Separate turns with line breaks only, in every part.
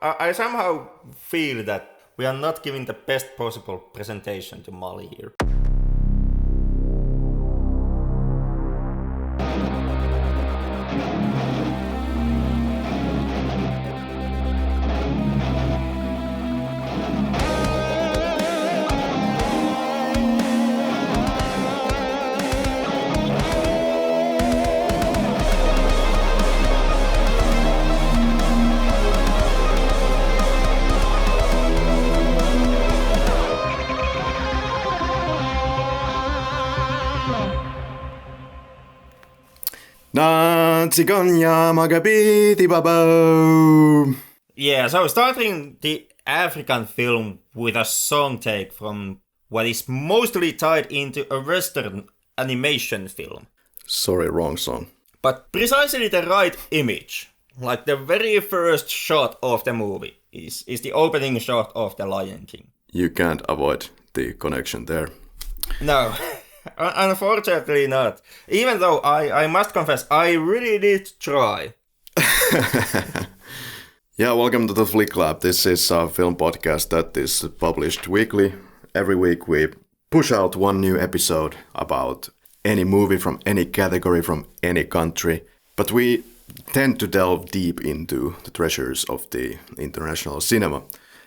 I somehow feel that we are not giving the best possible presentation to Mali here.
Nantsigonya magabiti babo.
Yeah, so starting the African film with a song take from what is mostly tied into a Western animation film.
Sorry, wrong song.
But precisely the right image. Like the very first shot of the movie is the opening shot of The Lion King.
You can't avoid the connection there.
No, unfortunately not. Even though I must confess, I really did try.
Yeah, welcome to the Flick Lab. This is a film podcast that is published weekly. Every week we push out one new episode about any movie from any category from any country. But we tend to delve deep into the treasures of the international cinema.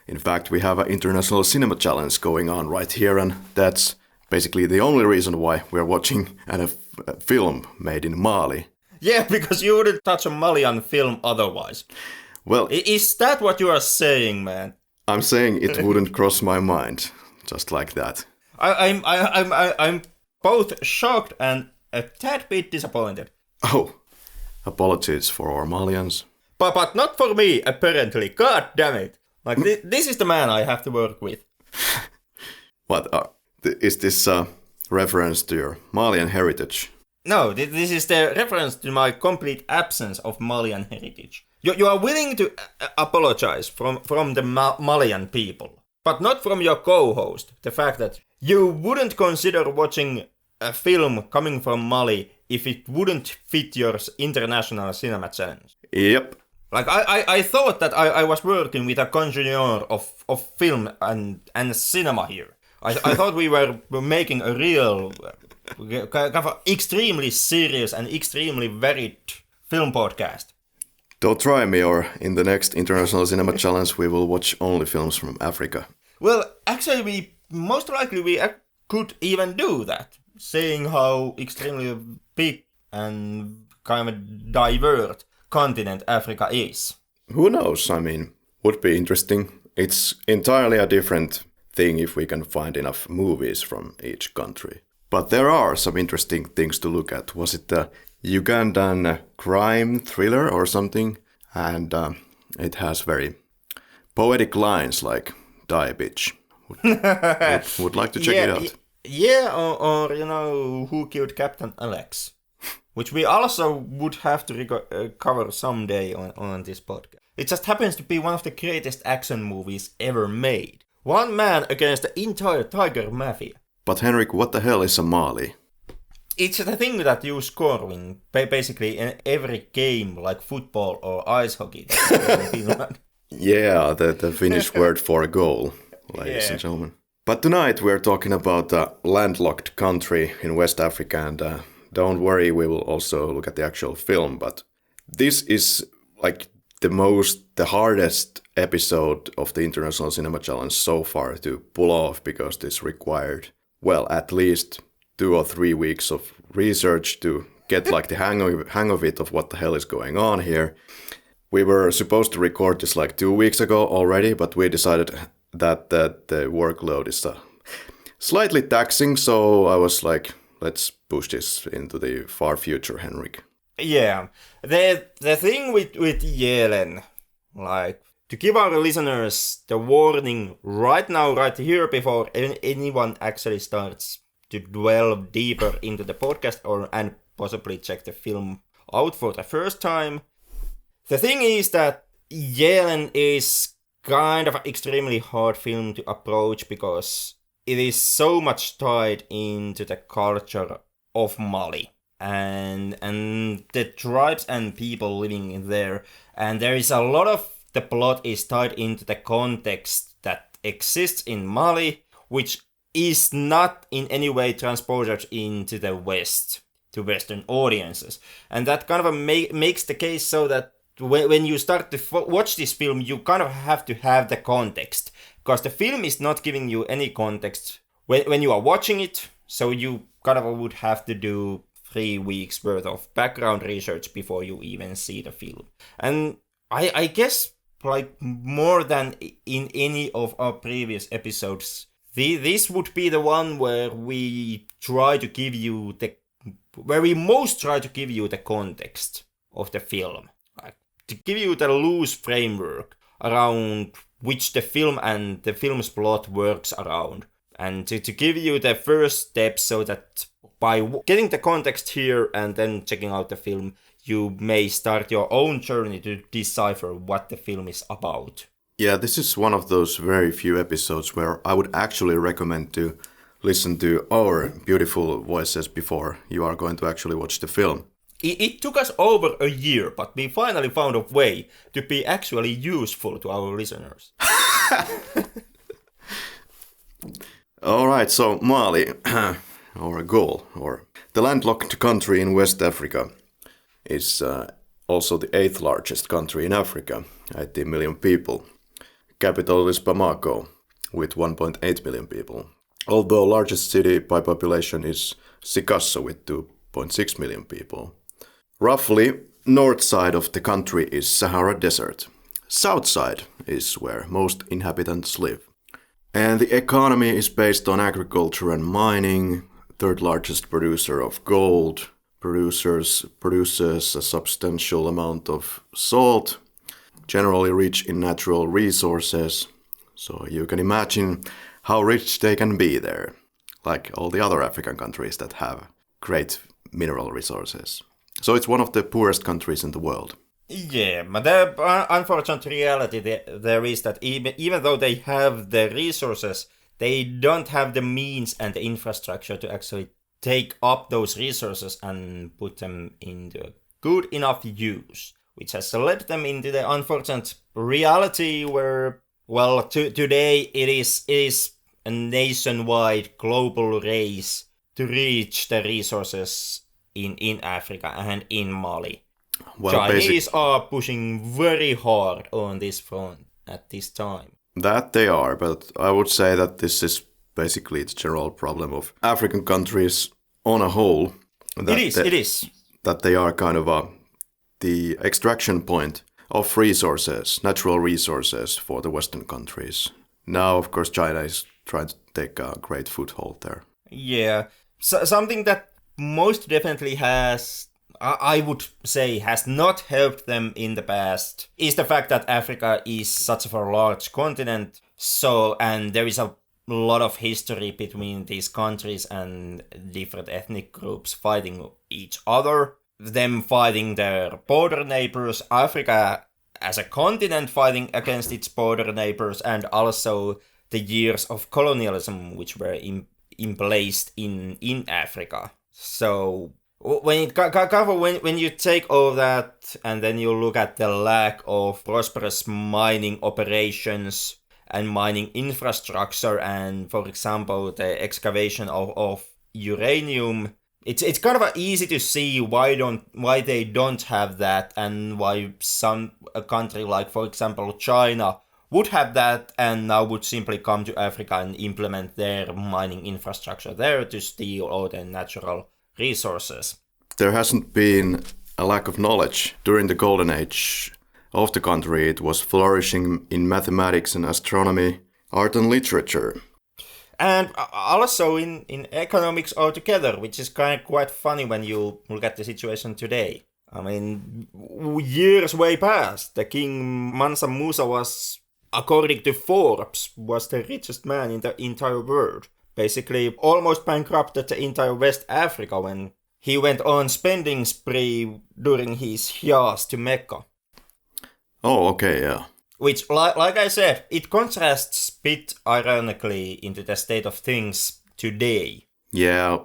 In fact, we have an international cinema challenge going on right here, and that's basically the only reason why we're watching a film made in Mali.
Yeah, because you wouldn't touch a Malian film otherwise.
Well,
Is that what you are saying, man?
I'm saying it wouldn't cross my mind, just like that.
I'm both shocked and a tad bit disappointed.
Oh, apologies for our Malians.
But not for me, apparently. God damn it. Like, this is the man I have to work with.
What, is this a reference to your Malian heritage?
No, this is the reference to my complete absence of Malian heritage. You are willing to apologize from the Malian people, but not from your co-host. The fact that you wouldn't consider watching a film coming from Mali if it wouldn't fit your international cinema challenge.
Yep.
Like, I thought that I was working with a congeneur of film and cinema here. I thought we were making a real, kind of extremely serious and extremely varied film podcast.
Don't try me, or in the next International Cinema Challenge we will watch only films from Africa.
Well, actually, we most likely could even do that, seeing how extremely big and kind of diverse continent Africa is.
Who knows? I mean, would be interesting. It's entirely a different thing if we can find enough movies from each country. But there are some interesting things to look at. Was it the Ugandan crime thriller or something? And it has very poetic lines like "Die bitch." Would like to check it out.
Yeah, or you know, Who Killed Captain Alex, which we also would have to cover someday on this podcast. It just happens to be one of the greatest action movies ever made. One man against the entire Tiger Mafia.
But Henrik, what the hell is a Mali?
It's the thing that you score in basically in every game, like football or ice hockey.
Yeah, the Finnish word for a goal, ladies and gentlemen. But tonight we're talking about a landlocked country in West Africa, and don't worry, we will also look at the actual film. But this is like the hardest episode of the International Cinema Challenge so far to pull off, because this required, well, at least 2 or 3 weeks of research to get like the hang of it, of what the hell is going on here. We were supposed to record this like 2 weeks ago already, but we decided that the workload is slightly taxing, so I was like, let's push this into the far future, Henrik.
Yeah, the thing with Yelen, like, to give our listeners the warning right now, right here, before anyone actually starts to delve deeper into the podcast and possibly check the film out for the first time. The thing is that Yelen is kind of an extremely hard film to approach because it is so much tied into the culture of Mali and the tribes and people living in there, and there is a lot of the plot is tied into the context that exists in Mali, which is not in any way transposed into the West, to Western audiences. And that kind of makes the case so that when you start to watch this film, you kind of have to have the context, because the film is not giving you any context when you are watching it, so you kind of would have to do 3 weeks worth of background research before you even see the film. And I guess, like, more than in any of our previous episodes, this would be the one where we most try to give you the context of the film, like, to give you the loose framework around which the film and the film's plot works around, and to give you the first steps so that by getting the context here and then checking out the film, you may start your own journey to decipher what the film is about.
Yeah, this is one of those very few episodes where I would actually recommend to listen to our beautiful voices before you are going to actually watch the film.
It took us over a year, but we finally found a way to be actually useful to our listeners.
Alright, so Mali, or Gaule, or the landlocked country in West Africa, is also the 8th largest country in Africa, 18 million people. Capital is Bamako, with 1.8 million people. Although largest city by population is Sikasso, with 2.6 million people. Roughly, north side of the country is Sahara Desert. South side is where most inhabitants live. And the economy is based on agriculture and mining. Third largest producer of gold. Produces a substantial amount of salt. Generally rich in natural resources. So you can imagine how rich they can be there. Like all the other African countries that have great mineral resources. So it's one of the poorest countries in the world.
Yeah, but the unfortunate reality there is that even though they have the resources, they don't have the means and the infrastructure to actually take up those resources and put them into good enough use, which has led them into the unfortunate reality where, well, today it is a nationwide global race to reach the resources in Africa and in Mali. Well, Chinese are pushing very hard on this front at this time.
That they are, but I would say that this is basically the general problem of African countries on a whole.
It is.
That they are kind of the extraction point of resources, natural resources for the Western countries. Now, of course, China is trying to take a great foothold there.
Yeah, something that most definitely has, I would say, has not helped them in the past is the fact that Africa is such a large continent. So, and there is a lot of history between these countries and different ethnic groups fighting each other. Them fighting their border neighbors, Africa as a continent fighting against its border neighbors, and also the years of colonialism which were emplaced in Africa. So when you take all that and then you look at the lack of prosperous mining operations and mining infrastructure and, for example, the excavation of uranium, it's kind of easy to see why they don't have that, and why a country like, for example, China would have that and now would simply come to Africa and implement their mining infrastructure there to steal all the natural resources.
There hasn't been a lack of knowledge. During the golden age of the country, it was flourishing in mathematics and astronomy, art and literature.
And also in economics altogether, which is kind of quite funny when you look at the situation today. I mean, years way past, the King Mansa Musa was, according to Forbes, was the richest man in the entire world. Basically, almost bankrupted the entire West Africa when he went on spending spree during his hajj to Mecca.
Oh, okay, yeah.
Which, like I said, it contrasts a bit ironically into the state of things today.
Yeah,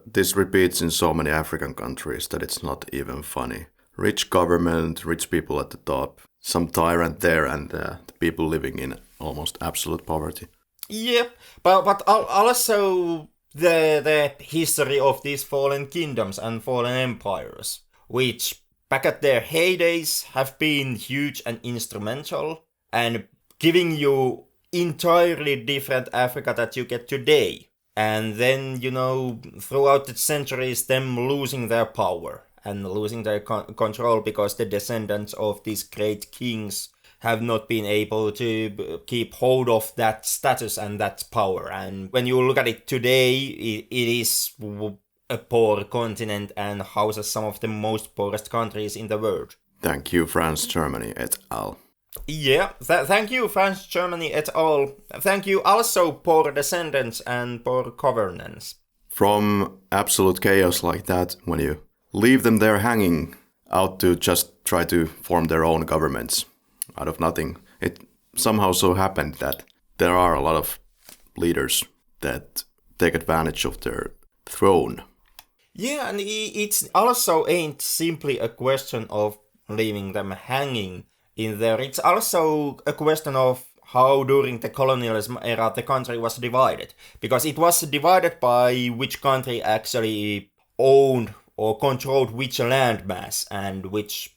this repeats in so many African countries that it's not even funny. Rich government, rich people at the top, some tyrant there and the people living in almost absolute poverty.
Yep, but also the history of these fallen kingdoms and fallen empires, which back at their heydays have been huge and instrumental, and giving you entirely different Africa that you get today. And then, throughout the centuries, them losing their power and losing their control because the descendants of these great kings have not been able to keep hold of that status and that power. And when you look at it today, it is a poor continent and houses some of the most poorest countries in the world.
Thank you, France, Germany, et al.
Yeah, thank you, France, Germany, et al. Thank you also, poor descendants and poor governance.
From absolute chaos like that, when you leave them there hanging out to just try to form their own governments out of nothing, it somehow so happened that there are a lot of leaders that take advantage of their throne.
Yeah, and it's also ain't simply a question of leaving them hanging in there. It's also a question of how during the colonialism era the country was divided. Because it was divided by which country actually owned or controlled which landmass and which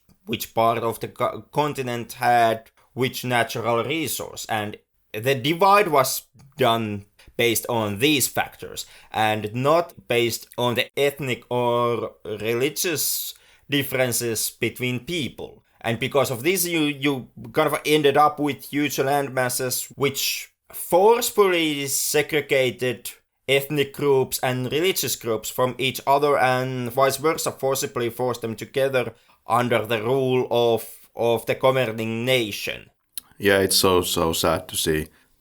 part of the continent had which natural resource. And the divide was done based on these factors and not based on the ethnic or religious differences between people. And because of this, you kind of ended up with huge land masses which forcefully segregated ethnic groups and religious groups from each other, and vice versa, forcibly forced them together under the rule of the governing nation.
Yeah, it's so sad to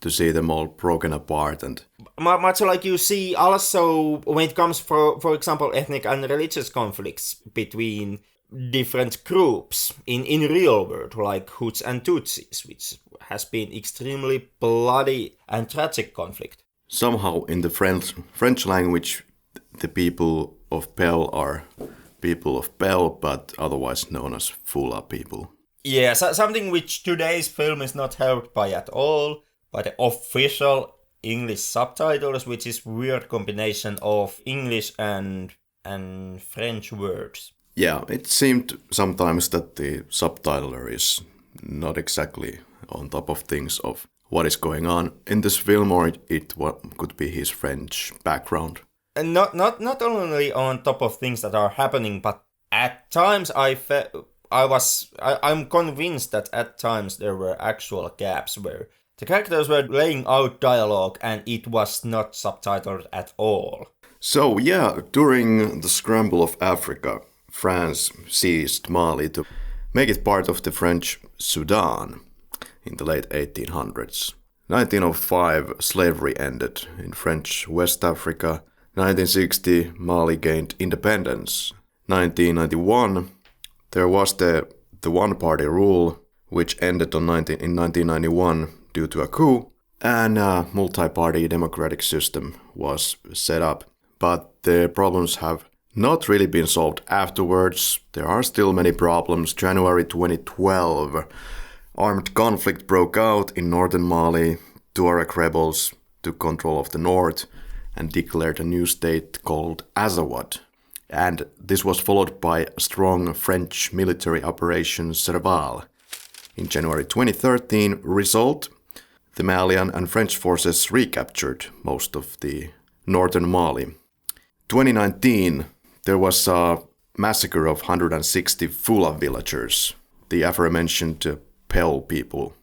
see them all broken apart. And
much like you see also when it comes, for example, ethnic and religious conflicts between different groups in real world, like Huts and Tutsis, which has been extremely bloody and tragic conflict.
Somehow in the French language, the people of Pell are people of Pell, but otherwise known as Fula people.
Yeah, something which today's film is not helped by at all, by the official English subtitles, which is weird combination of English and French words.
Yeah, it seemed sometimes that the subtitler is not exactly on top of things of what is going on in this film, or it could be his French background.
And not only on top of things that are happening, but at times I'm convinced that at times there were actual gaps where the characters were laying out dialogue and it was not subtitled at all.
So yeah, during the scramble of Africa, France seized Mali to make it part of the French Sudan in the late 1800s. 1905, slavery ended in French West Africa. 1960, Mali gained independence. 1991, there was the one-party rule, which ended in 1991 due to a coup, and a multi-party democratic system was set up. But the problems have not really been solved afterwards. There are still many problems. January 2012, armed conflict broke out in northern Mali. Tuareg rebels took control of the north and declared a new state called Azawad. And this was followed by a strong French military operation Serval. In January 2013, result, the Malian and French forces recaptured most of the northern Mali. 2019, there was a massacre of 160 Fula villagers, the aforementioned Pell people,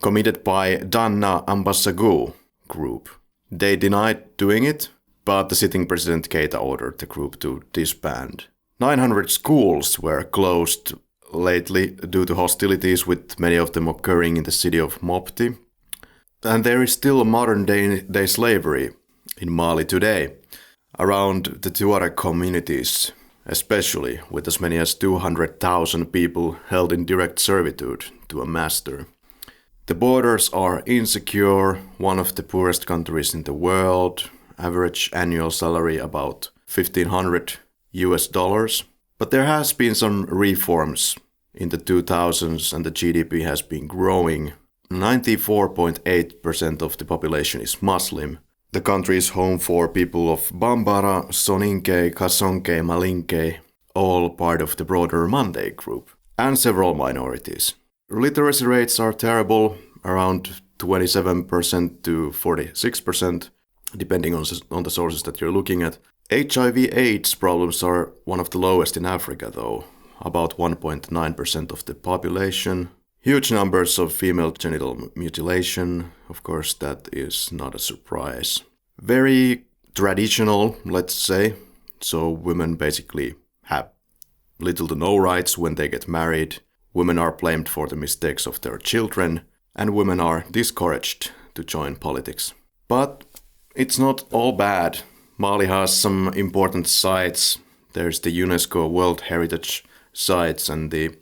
committed by Danna Ambassago group. They denied doing it, but the sitting president Keita ordered the group to disband. 900 schools were closed lately due to hostilities, with many of them occurring in the city of Mopti. And there is still a modern-day slavery in Mali today, around the Tuareg communities, especially, with as many as 200,000 people held in direct servitude to a master. The borders are insecure, one of the poorest countries in the world, average annual salary about $1,500 US. But there has been some reforms in the 2000s and the GDP has been growing. 94.8% of the population is Muslim. The country is home for people of Bambara, Soninke, Kasonke, Malinke, all part of the broader Mande group, and several minorities. Literacy rates are terrible, around 27% to 46%, depending on the sources that you're looking at. HIV/AIDS problems are one of the lowest in Africa, though, about 1.9% of the population. Huge numbers of female genital mutilation, of course that is not a surprise. Very traditional, let's say, so women basically have little to no rights when they get married. Women are blamed for the mistakes of their children, and women are discouraged to join politics. But it's not all bad. Mali has some important sites. There's the UNESCO World Heritage Sites and the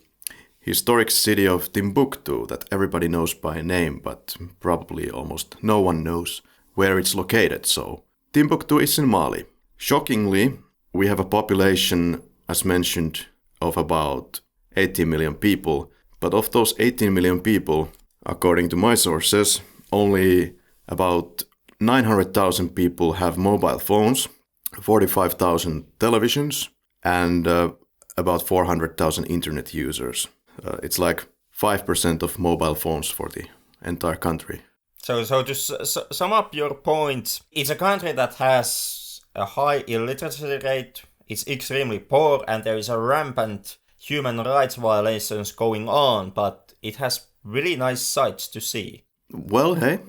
historic city of Timbuktu that everybody knows by name, but probably almost no one knows where it's located. So Timbuktu is in Mali. Shockingly, we have a population, as mentioned, of about 18 million people. But of those 18 million people, according to my sources, only about 900,000 people have mobile phones, 45,000 televisions, and about 400,000 internet users. It's like 5% of mobile phones for the entire country.
So to sum up your point, it's a country that has a high illiteracy rate, it's extremely poor, and there is a rampant human rights violations going on, but it has really nice sights to see.
Well, hey,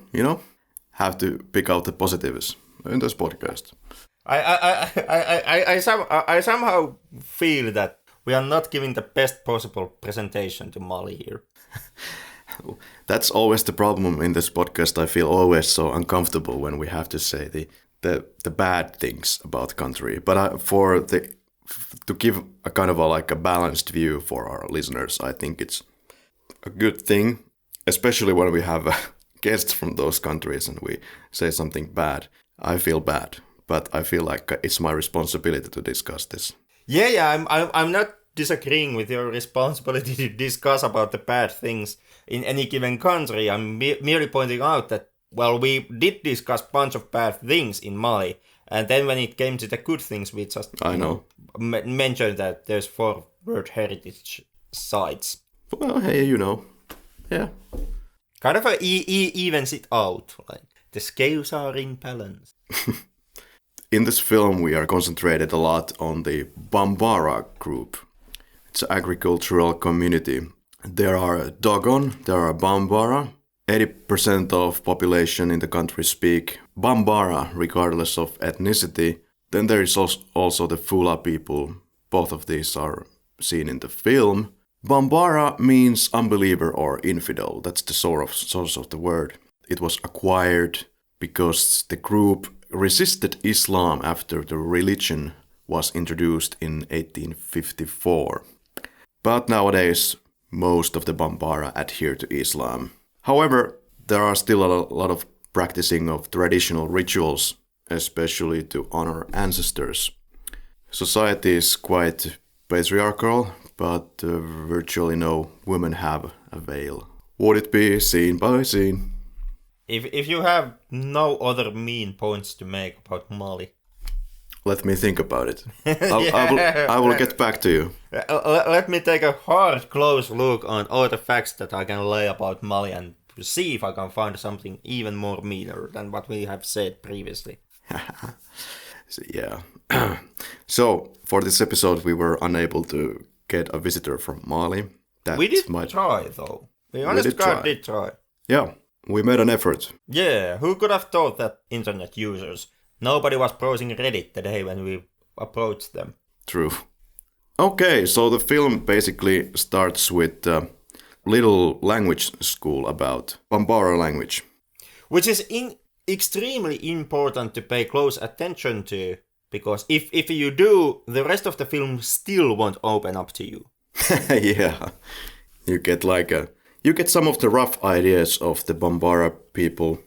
have to pick out the positives in this podcast.
I somehow feel that we are not giving the best possible presentation to Mali here.
That's always the problem in this podcast. I feel always so uncomfortable when we have to say the bad things about the country. But to give a kind of a balanced view for our listeners, I think it's a good thing, especially when we have guests from those countries and we say something bad. I feel bad, but I feel like it's my responsibility to discuss this.
Yeah, I'm not disagreeing with your responsibility to discuss about the bad things in any given country. I'm merely pointing out that, well, we did discuss a bunch of bad things in Mali, and then when it came to the good things, we just mentioned that there's 4 World Heritage Sites.
Well, hey, yeah.
Kind of evens it out, like the scales are in balance.
In this film, we are concentrated a lot on the Bambara group. It's an agricultural community. There are Dogon, there are Bambara. 80% of population in the country speak Bambara, regardless of ethnicity. Then there is also the Fula people. Both of these are seen in the film. Bambara means unbeliever or infidel. That's the source of the word. It was acquired because the group resisted Islam after the religion was introduced in 1854. But nowadays, most of the Bambara adhere to Islam. However, there are still a lot of practicing of traditional rituals, especially to honor ancestors. Society is quite patriarchal, but virtually no women have a veil. Would it be seen by seen?
If you have no other mean points to make about Mali,
let me think about it. I will get back to you.
Let me take a hard, close look on all the facts that I can lay about Mali and see if I can find something even more meaner than what we have said previously.
Yeah. So, for this episode, we were unable to get a visitor from Mali.
We did try, though. We honest God did try.
Yeah, we made an effort.
Yeah, who could have thought that internet users... Nobody was browsing Reddit the day when we approached them.
True. Okay, so the film basically starts with a little language school about Bambara language.
Which is extremely important to pay close attention to, because if you do, the rest of the film still won't open up to you.
Yeah, you get some of the rough ideas of the Bambara people.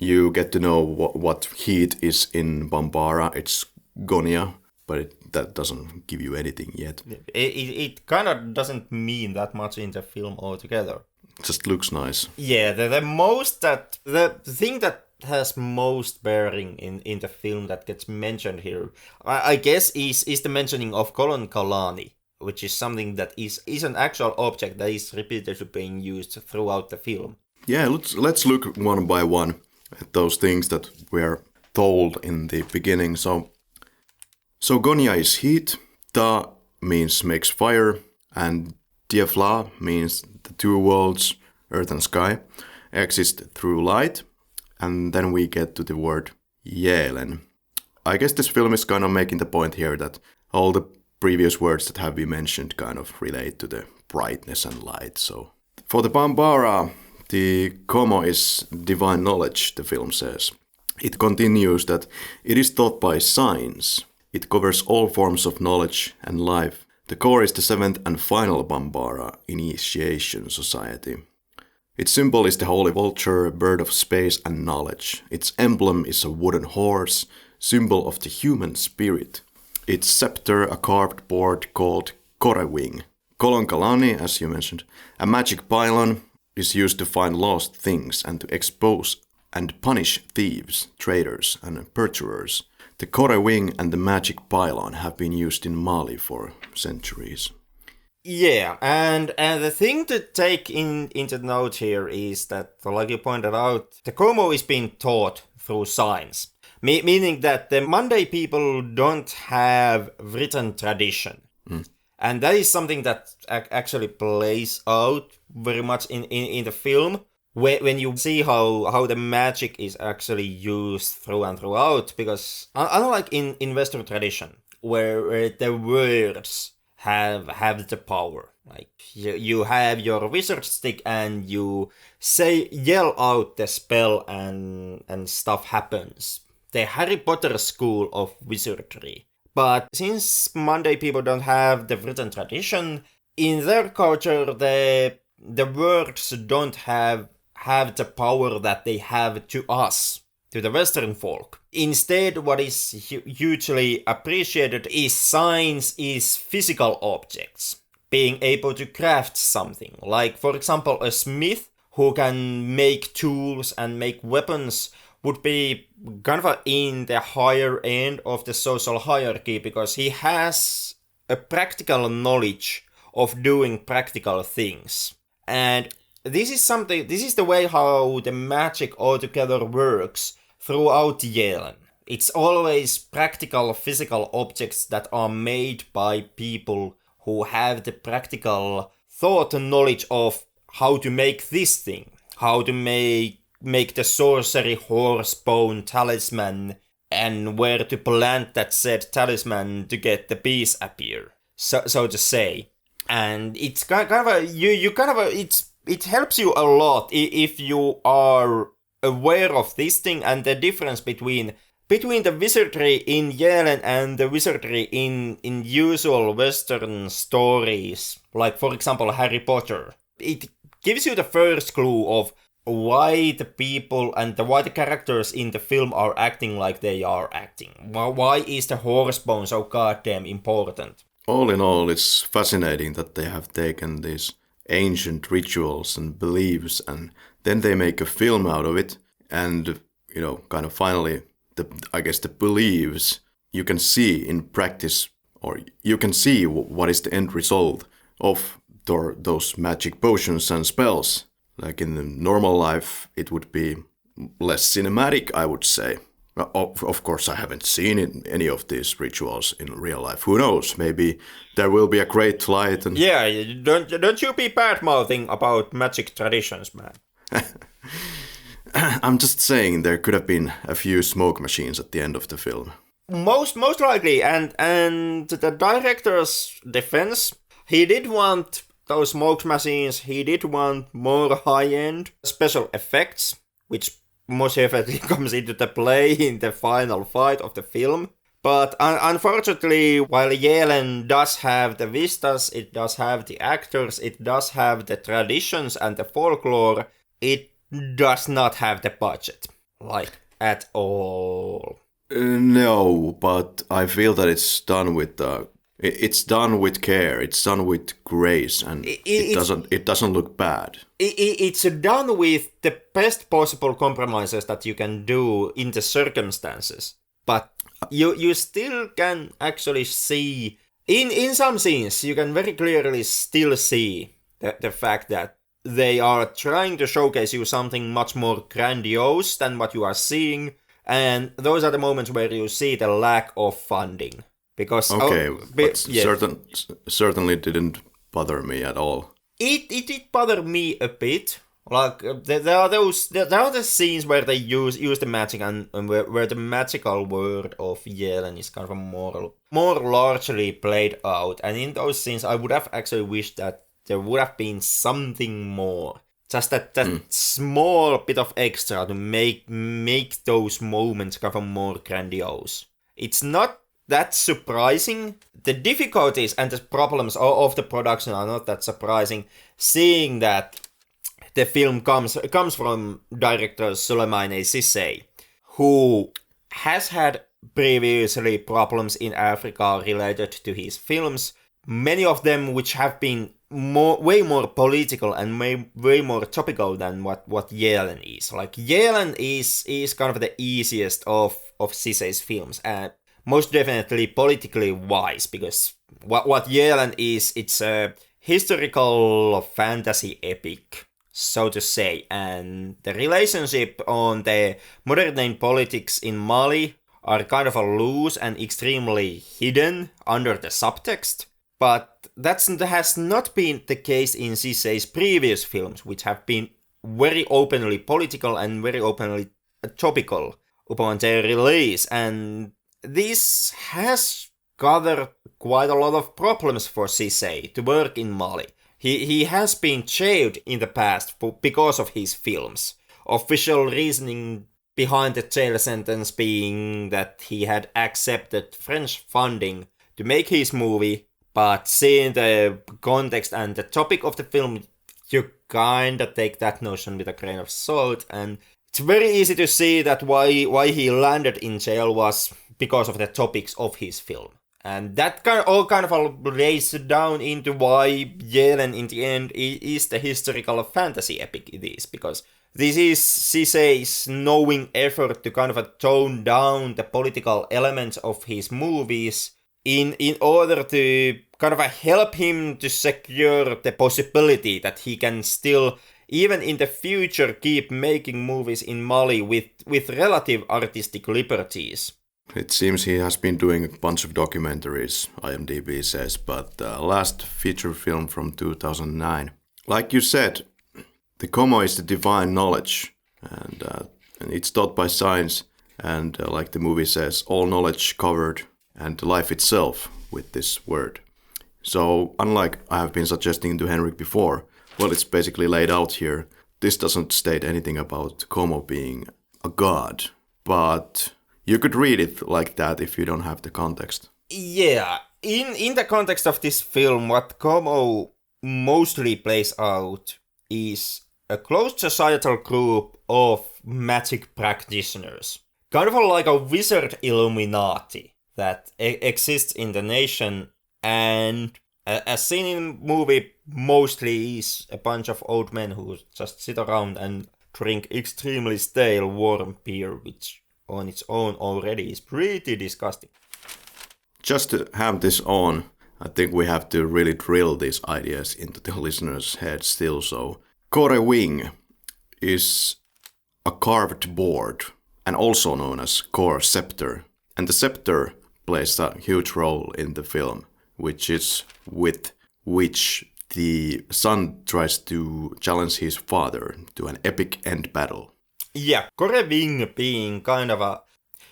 You get to know what heat is in Bambara. It's Gonia, but that doesn't give you anything yet.
It kind of doesn't mean that much in the film altogether.
It just looks nice.
Yeah, the thing that has most bearing in the film that gets mentioned here, I guess, is the mentioning of Colon Kalani, which is something that is an actual object that is repeatedly being used throughout the film.
Yeah, let's look one by one at those things that were told in the beginning. So Gonya is heat, Ta means makes fire, and Diafla means the two worlds, earth and sky, exist through light. And then we get to the word Yelen. I guess this film is kind of making the point here that all the previous words that have been mentioned kind of relate to the brightness and light. So for the Bambara, the Komo is divine knowledge, the film says. It continues that it is taught by science. It covers all forms of knowledge and life. The core is the seventh and final Bambara initiation society. Its symbol is the holy vulture, bird of space and knowledge. Its emblem is a wooden horse, symbol of the human spirit. Its scepter, a carved board called Korewing. Kolon Kalani, as you mentioned, a magic pylon, is used to find lost things and to expose and punish thieves, traitors and perjurers. The Korewing and the magic pylon have been used in Mali for centuries.
Yeah, and the thing to take into note here is that, like you pointed out, the Komo is being taught through science, meaning that the Monday people don't have written tradition. And that is something that actually plays out very much in the film, when you see how the magic is actually used through and throughout, because unlike in Western tradition, where the words have the power. Like you have your wizard stick and you yell out the spell and stuff happens. The Harry Potter school of wizardry. But since Monday people don't have the written tradition, in their culture the words don't have the power that they have to us, to the Western folk. Instead, what is hugely appreciated is science, is physical objects. Being able to craft something. Like, for example, a smith who can make tools and make weapons would be kind of in the higher end of the social hierarchy because he has a practical knowledge of doing practical things. And this is the way how the magic altogether works throughout Yelen. It's always practical physical objects that are made by people who have the practical thought and knowledge of how to make this thing, how to make the sorcery horse bone talisman, and where to plant that said talisman to get the bees appear, so to say. And it's kind of it helps you a lot if you are aware of this thing and the difference between the wizardry in Yelen and the wizardry in usual Western stories, like for example Harry Potter. It gives you the first clue of why the people and why the characters in the film are acting like they are acting. Why is the horse bone so goddamn important?
All in all, it's fascinating that they have taken these ancient rituals and beliefs and then they make a film out of it. And, kind of finally, the beliefs you can see in practice, or you can see what is the end result of those magic potions and spells. Like in the normal life, it would be less cinematic, I would say. Of course, I haven't seen any of these rituals in real life. Who knows? Maybe there will be a great light. And
yeah, don't you be bad-mouthing about magic traditions, man.
I'm just saying there could have been a few smoke machines at the end of the film.
Most likely, and the director's defense, he did want those smoke machines, he did want more high-end special effects, which most definitely comes into the play in the final fight of the film. But unfortunately, while Yelen does have the vistas, it does have the actors, it does have the traditions and the folklore, it does not have the budget. Like, at all.
No, but I feel that it's done with it's done with care. It's done with grace, and it doesn't look bad.
It's done with the best possible compromises that you can do in the circumstances, but you still can actually see in some scenes you can very clearly still see the fact that they are trying to showcase you something much more grandiose than what you are seeing, and those are the moments where you see the lack of funding. Because
certainly didn't bother me at all.
It did bother me a bit. Like there are the scenes where they use the magic and where the magical world of Yelen is kind of more largely played out, and in those scenes I would have actually wished that there would have been something more. Just that small bit of extra to make those moments kind of more grandiose. It's not that surprising. The difficulties and the problems of the production are not that surprising, seeing that the film comes from director Souleymane Cissé, who has had previously problems in Africa related to his films, many of them which have been way more political and way more topical than what Yelen is. Like Yelen is kind of the easiest of Cissé's films, and most definitely politically wise, because what Yelen is, it's a historical fantasy epic, so to say, and the relationship on the modern day politics in Mali are kind of loose and extremely hidden under the subtext, but that has not been the case in Cissé's previous films, which have been very openly political and very openly topical upon their release, and this has gathered quite a lot of problems for Cissé to work in Mali. He has been jailed in the past because of his films. Official reasoning behind the jail sentence being that he had accepted French funding to make his movie, but seeing the context and the topic of the film, you kinda take that notion with a grain of salt, and it's very easy to see that why he landed in jail was because of the topics of his film. And that all lays down into why Yelen in the end is the historical fantasy epic it is, because this is Cissé's knowing effort to kind of tone down the political elements of his movies in order to kind of help him to secure the possibility that he can still, even in the future, keep making movies in Mali with relative artistic liberties.
It seems he has been doing a bunch of documentaries, IMDb says, but last feature film from 2009. Like you said, the Como is the divine knowledge, and it's taught by science, and like the movie says, all knowledge covered, and life itself with this word. So, unlike I have been suggesting to Henrik before, well, it's basically laid out here. This doesn't state anything about Como being a god, but you could read it like that if you don't have the context.
Yeah, in the context of this film, what Como mostly plays out is a closed societal group of magic practitioners. Kind of like a wizard Illuminati that exists in the nation, and as seen in the movie, mostly is a bunch of old men who just sit around and drink extremely stale warm beer, which on its own already is pretty disgusting.
Just to have this on, I think we have to really drill these ideas into the listeners' heads still. So, Kore Wing is a carved board, and also known as Kore Scepter. And the scepter plays a huge role in the film, which is with which the son tries to challenge his father to an epic end battle.
Yeah, Kore Wing being kind of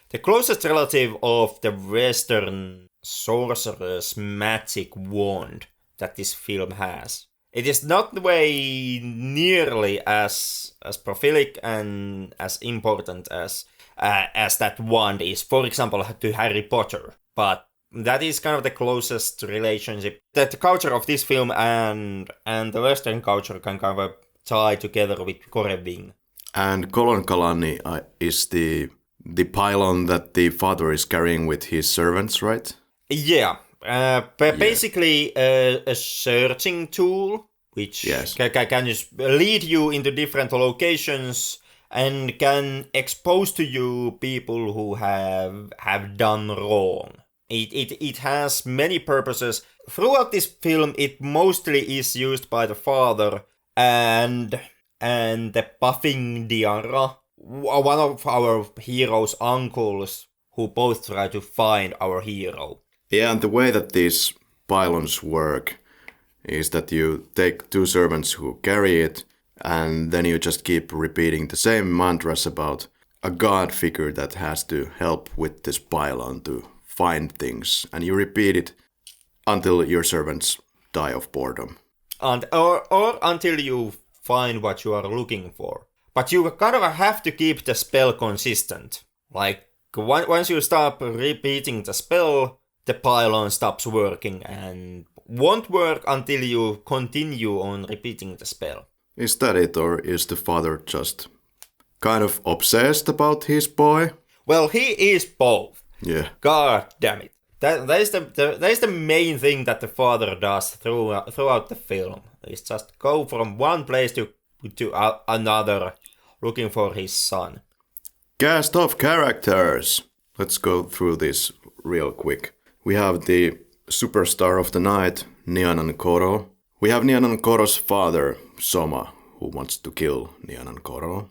the closest relative of the Western sorcerer's magic wand that this film has. It is not way nearly as prolific and as important as that wand is, for example, to Harry Potter. But that is kind of the closest relationship that the culture of this film and the Western culture can kind of tie together with Kore Wing.
And Kolonkalani is the the pylon that the father is carrying with his servants, right?
Yeah. Basically a searching tool, which can just lead you into different locations and can expose to you people who have done wrong. It has many purposes. Throughout this film, it mostly is used by the father and the Puffing Diarra, one of our hero's uncles, who both try to find our hero.
Yeah, and the way that these pylons work is that you take two servants who carry it, and then you just keep repeating the same mantras about a god figure that has to help with this pylon to find things, and you repeat it until your servants die of boredom.
Or until you find what you are looking for. But you kind of have to keep the spell consistent. Like, once you stop repeating the spell, the pylon stops working and won't work until you continue on repeating the spell.
Is that it, or is the father just kind of obsessed about his boy?
Well, he is both.
Yeah.
God damn it. That is the main thing that the father does throughout the film. Is just go from one place to another, looking for his son.
Cast of characters. Let's go through this real quick. We have the superstar of the night, Nyanan-Koro. We have Nyanan-Koro's father, Soma, who wants to kill Nyanan-Koro.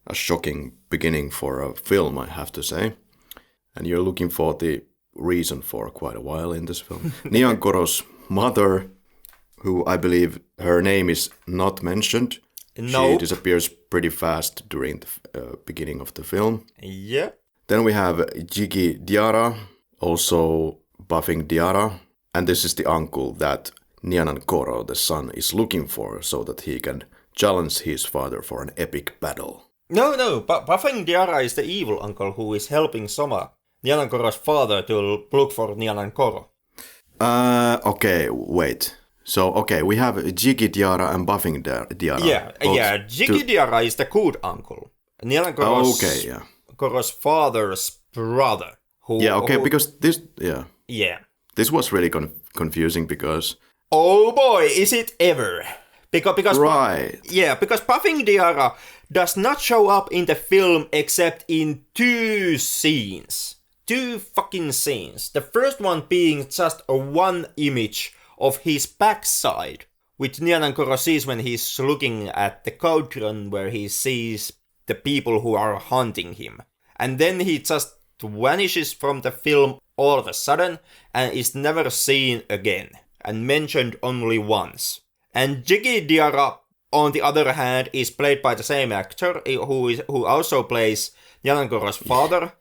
A shocking beginning for a film, I have to say. And you're looking for the reason for quite a while in this film. Nyanan-Koro's mother, who I believe her name is not mentioned.
Nope.
She disappears pretty fast during the beginning of the film.
Yeah.
Then we have Jigi Diarra, also Puffing Diarra. And this is the uncle that Nyanan-Koro, the son, is looking for so that he can challenge his father for an epic battle.
No, Puffing Diarra is the evil uncle who is helping Soma, Nyanan-Koro's father, to look for Nyanan-Koro.
Okay, wait. So, okay, we have Jigi Diarra and Puffing Diarra.
Yeah, Jigi Diarra is the good uncle. Nyanan-Koro's father's brother.
Because this,
Yeah.
This was really confusing because...
Oh boy, is it ever. Because
right.
Because Puffing Diarra does not show up in the film except in two scenes. Two fucking scenes. The first one being just a one image of his backside, which Nyanan-Koro sees when he's looking at the cauldron where he sees the people who are hunting him. And then he just vanishes from the film all of a sudden and is never seen again and mentioned only once. And Jigi Diarra, on the other hand, is played by the same actor who also plays Nyanan-Koro's father,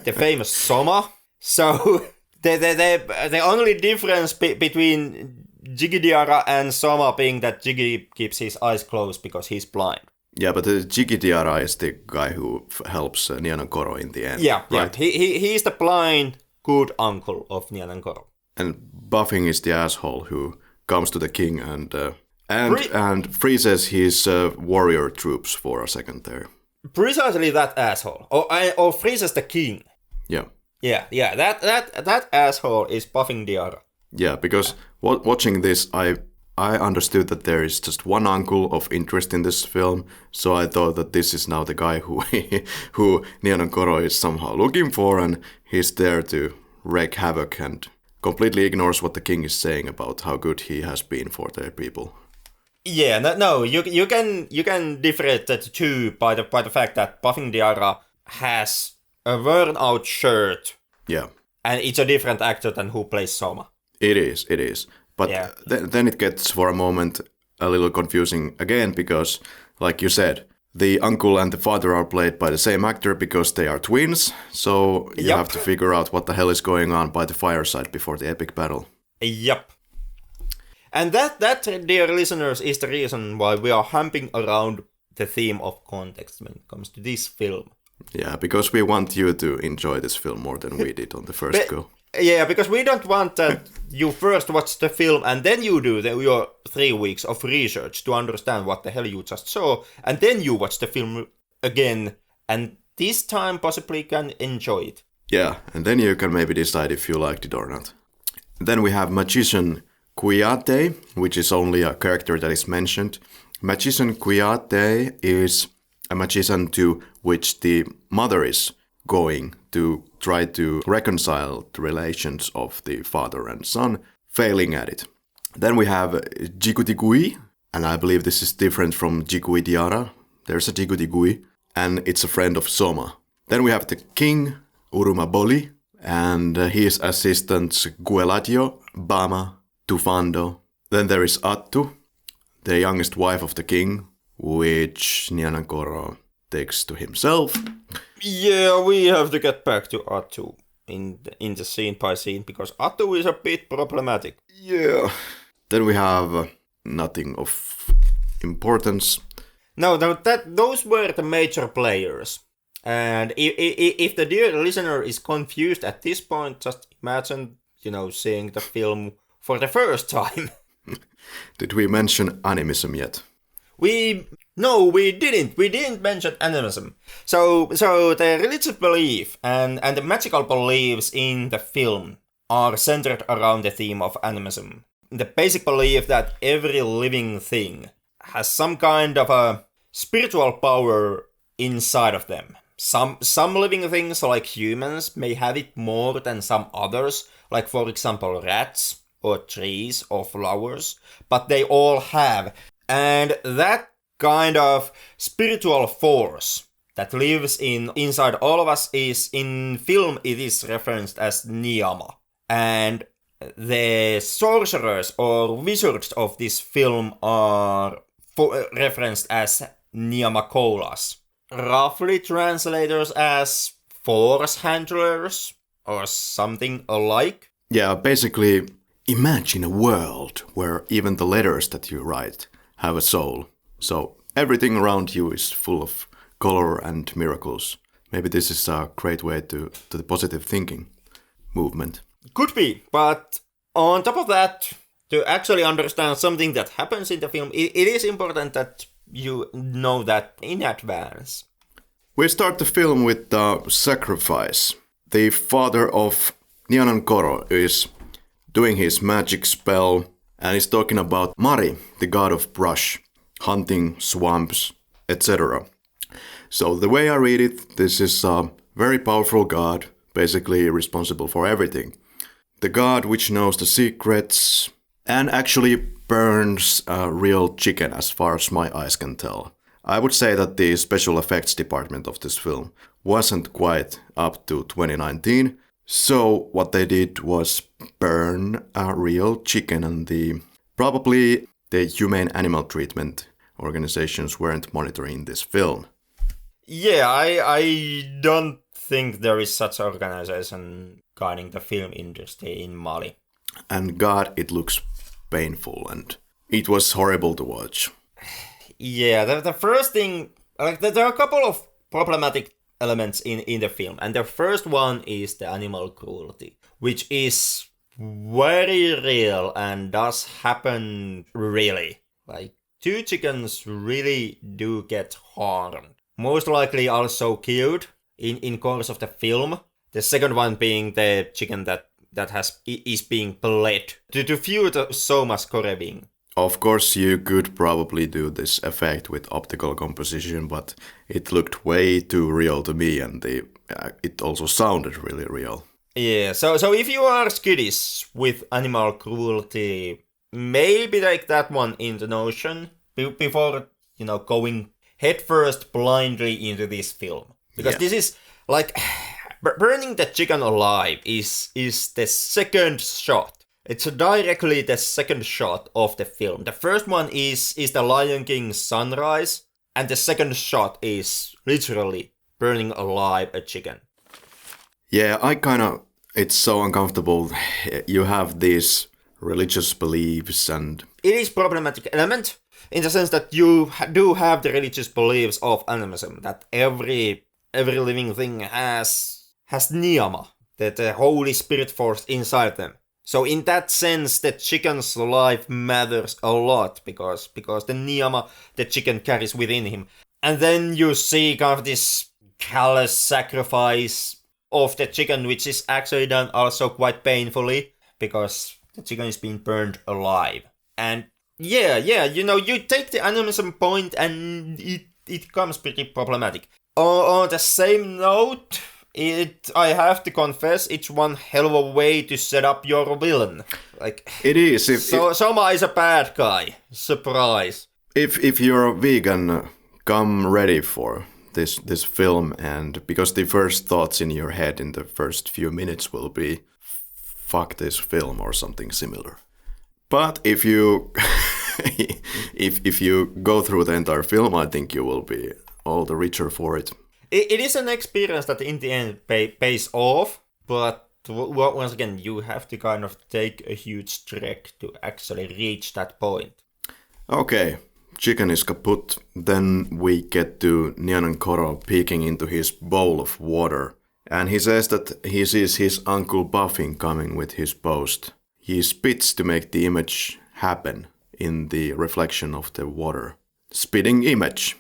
the famous Soma. So the only difference between Jigi Diarra and Soma being that Jigi keeps his eyes closed because he's blind.
Yeah, but Jigi Diarra is the guy who helps Nyanan-Koro in the end.
Yeah,
right?
He's the blind, good uncle of Nyanan-Koro.
And Puffing is the asshole who comes to the king and freezes his warrior troops for a second there.
Precisely that asshole. Or freezes the king.
Yeah.
Yeah, that asshole is Puffing Diarra.
Yeah, because watching this, I understood that there is just one uncle of interest in this film, so I thought that this is now the guy who Nyanan-Koro is somehow looking for, and he's there to wreak havoc and completely ignores what the king is saying about how good he has been for their people.
Yeah, no, you can differentiate the two by the fact that Puffing Diarra has a worn-out shirt.
Yeah.
And it's a different actor than who plays Soma.
It is. But
yeah.
Then it gets for a moment a little confusing again because, like you said, the uncle and the father are played by the same actor because they are twins. So you have to figure out what the hell is going on by the fireside before the epic battle.
Yep. And that, dear listeners, is the reason why we are humping around the theme of context when it comes to this film.
Yeah, because we want you to enjoy this film more than we did on the first go.
Yeah, because we don't want that you first watch the film and then you do your 3 weeks of research to understand what the hell you just saw, and then you watch the film again and this time possibly can enjoy it.
Yeah, and then you can maybe decide if you liked it or not. Then we have Magician Kuyate, which is only a character that is mentioned. Magician Kuyate is a magician to which the mother is going to try to reconcile the relations of the father and son, failing at it. Then we have Jikutikui, and I believe this is different from Jikui Diara. There's a Jikutikui, and it's a friend of Soma. Then we have the king, Urumaboli, and his assistants Guelatio, Bama, Tufando. Then there is Attu, the youngest wife of the king, which Nianankoro takes to himself.
Yeah, we have to get back to Attu in the scene by scene, because Attu is a bit problematic.
Yeah. Then we have nothing of importance.
No, those were the major players. And if the dear listener is confused at this point, just imagine, seeing the film for the first time.
Did we mention animism yet?
No, we didn't. We didn't mention animism. So the religious belief and the magical beliefs in the film are centered around the theme of animism. The basic belief that every living thing has some kind of a spiritual power inside of them. Some living things, like humans, may have it more than some others, like for example rats, or trees, or flowers, but they all have. And that kind of spiritual force that lives inside all of us is, in film, it is referenced as Niyama. And the sorcerers or wizards of this film are referenced as Niyamakolas. Roughly translators as force handlers or something alike.
Yeah, basically, imagine a world where even the letters that you write have a soul. So everything around you is full of color and miracles. Maybe this is a great way to the positive thinking movement.
Could be, but on top of that, to actually understand something that happens in the film, it is important that you know that in advance.
We start the film with the sacrifice. The father of Nianankoro is doing his magic spell and he's talking about Mari, the god of brush, hunting, swamps, etc. So the way I read it, this is a very powerful god, basically responsible for everything. The god which knows the secrets and actually burns a real chicken as far as my eyes can tell. I would say that the special effects department of this film wasn't quite up to 2019. So what they did was burn a real chicken, and probably the humane animal treatment organizations weren't monitoring this film.
Yeah, I don't think there is such organization guiding the film industry in Mali.
And God, it looks painful and it was horrible to watch.
Yeah, the first thing, there are a couple of problematic elements in the film, and the first one is the animal cruelty, which is very real and does happen really. Like, 2 chickens really do get harmed. Most likely also killed in course of the film. The second one being the chicken that is being bled to fuel the Soma's Koreving.
Of course, you could probably do this effect with optical composition, but it looked way too real to me, and it also sounded really real.
Yeah, so if you are skittish with animal cruelty, maybe take that one into notion before, going headfirst blindly into this film. Because This is, burning the chicken alive is the second shot. It's directly the second shot of the film. The first one is the Lion King sunrise, and the second shot is literally burning alive a chicken.
Yeah, it's so uncomfortable. You have these religious beliefs and...
It is problematic element, in the sense that you do have the religious beliefs of animism, that every living thing has niyama, the Holy Spirit force inside them. So in that sense, the chicken's life matters a lot, because the niyama the chicken carries within him. And then you see kind of this callous sacrifice of the chicken, which is actually done also quite painfully, because the chicken is being burned alive. And yeah, you take the animism point and it comes pretty problematic. On the same note, I have to confess, it's one hell of a way to set up your villain. Like,
it is.
Soma is a bad guy. Surprise.
If you're a vegan, come ready for this film, and because the first thoughts in your head in the first few minutes will be, fuck this film or something similar. But if you if you go through the entire film, I think you will be all the richer for it.
It is an experience that in the end pays off, but once again, you have to kind of take a huge trek to actually reach that point.
Okay, chicken is kaput. Then we get to Nyanan-Koro peeking into his bowl of water. And he says that he sees his Uncle Buffing coming with his post. He spits to make the image happen in the reflection of the water. Spitting image.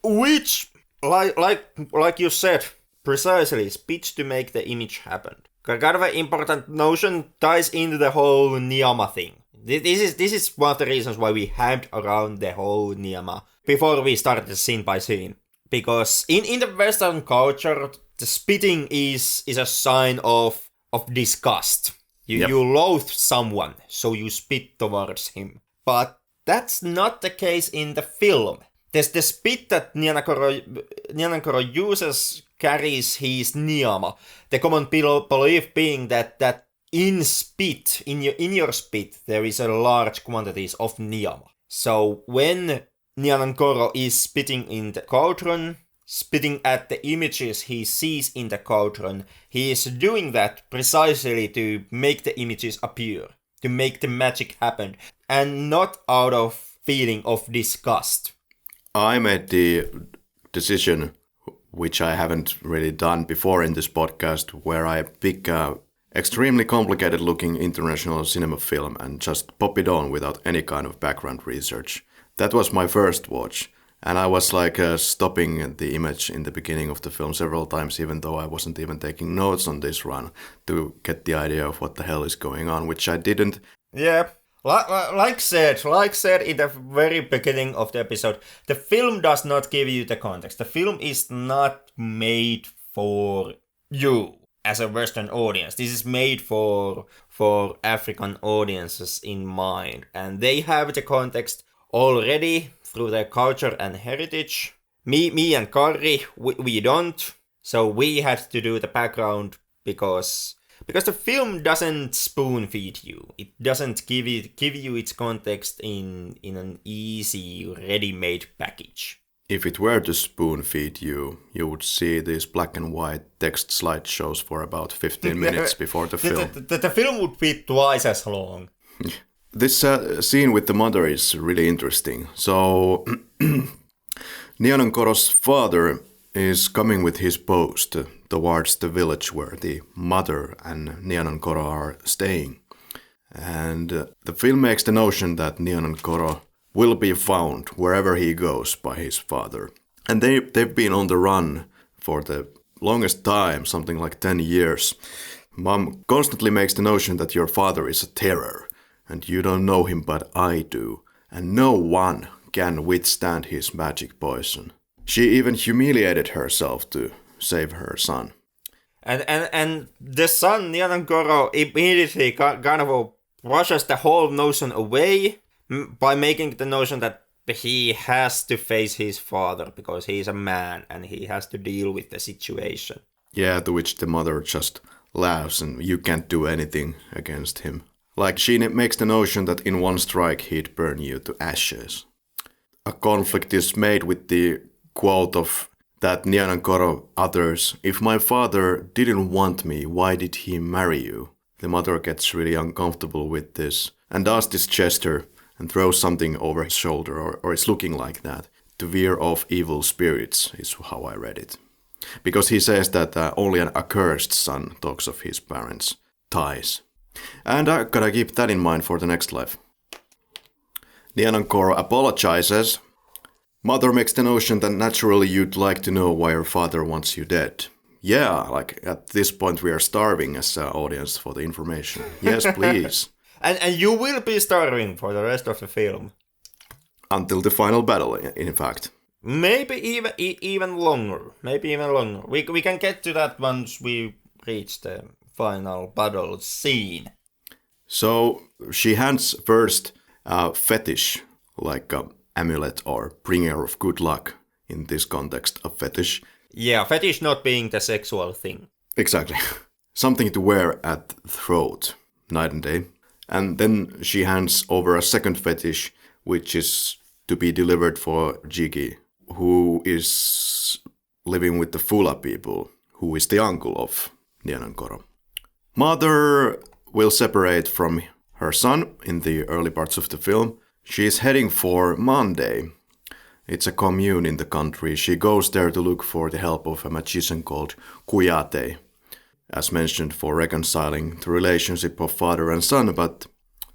Which, like you said, precisely, spits to make the image happen. Kind of an important notion ties into the whole Niyama thing. This is one of the reasons why we hammed around the whole Niyama before we started scene by scene. Because in the Western culture, the spitting is a sign of disgust. You loathe someone, so you spit towards him. But that's not the case in the film. The spit that Nyanan-Koro uses carries his niyama. The common belief being that in spit, in your spit, there is a large quantities of niyama. So when Nyanan-Koro is spitting in the cauldron, spitting at the images he sees in the cauldron, he is doing that precisely to make the images appear, to make the magic happen, and not out of feeling of disgust.
I made the decision, which I haven't really done before in this podcast, where I pick a extremely complicated looking international cinema film and just pop it on without any kind of background research. That was my first watch. And I was stopping the image in the beginning of the film several times, even though I wasn't even taking notes on this run to get the idea of what the hell is going on, which I didn't.
Yeah, like said in the very beginning of the episode, the film does not give you the context. The film is not made for you as a Western audience. This is made for African audiences in mind, and they have the context already through their culture and heritage. Me and Karri, we don't. So we had to do the background because the film doesn't spoon feed you. It doesn't give you its context in an easy, ready-made package.
If it were to spoon feed you, you would see these black and white text slideshows for about 15 minutes before the film.
The film would be twice as long.
This scene with the mother is really interesting. So, Nyanan-Koro's father is coming with his post towards the village where the mother and Nyanan-Koro are staying. And the film makes the notion that Nyanan-Koro will be found wherever he goes by his father. And they've been on the run for the longest time, something like 10 years. Mom constantly makes the notion that your father is a terror. And you don't know him, but I do. And no one can withstand his magic poison. She even humiliated herself to save her son.
And the son, Nyanan-Koro, immediately kind of brushes the whole notion away by making the notion that he has to face his father because he's a man and he has to deal with the situation.
Yeah, to which the mother just laughs and you can't do anything against him. Like, she makes the notion that in one strike he'd burn you to ashes. A conflict is made with the quote of that Nyanan-Koro utters, "If my father didn't want me, why did he marry you?" The mother gets really uncomfortable with this and does this gesture and throws something over his shoulder, or it's looking like that. To veer off evil spirits is how I read it. Because he says that only an accursed son talks of his parents' ties. And I gotta keep that in mind for the next life. Nyanan-Koro apologizes Mother makes the notion that naturally you'd like to know why your father wants you dead. Yeah, like at this point we are starving as an audience for the information. Yes, please.
And you will be starving for the rest of the film.
Until the final battle, in fact.
Maybe even longer. We can get to that once we reach the final battle scene.
So she hands first a fetish, like a amulet or bringer of good luck. In this context, a fetish.
Yeah, fetish not being the sexual thing.
Exactly. Something to wear at the throat, night and day. And then she hands over a second fetish, which is to be delivered for Jiggy, who is living with the Fula people, who is the uncle of Nianankoro. Mother will separate from her son in the early parts of the film. She is heading for Monday. It's a commune in the country. She goes there to look for the help of a magician called Kuyate, as mentioned, for reconciling the relationship of father and son, but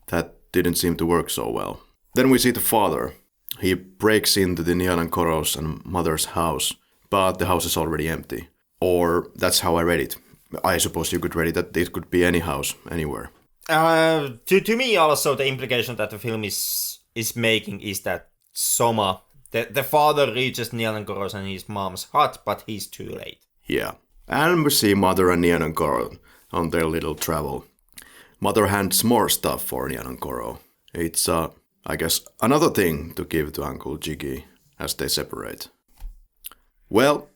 that didn't seem to work so well. Then we see the father. He breaks into the Nianankoro's and mother's house, but the house is already empty. Or that's how I read it. I suppose you could read it that it could be any house, anywhere.
To me also the implication that the film is making is that Soma, the father, reaches Nianankoro's and his mom's hut, but he's too late.
Yeah. And we see Mother and Nianankoro on their little travel. Mother hands more stuff for Nianankoro. It's, I guess, another thing to give to Uncle Jiggy as they separate. Well,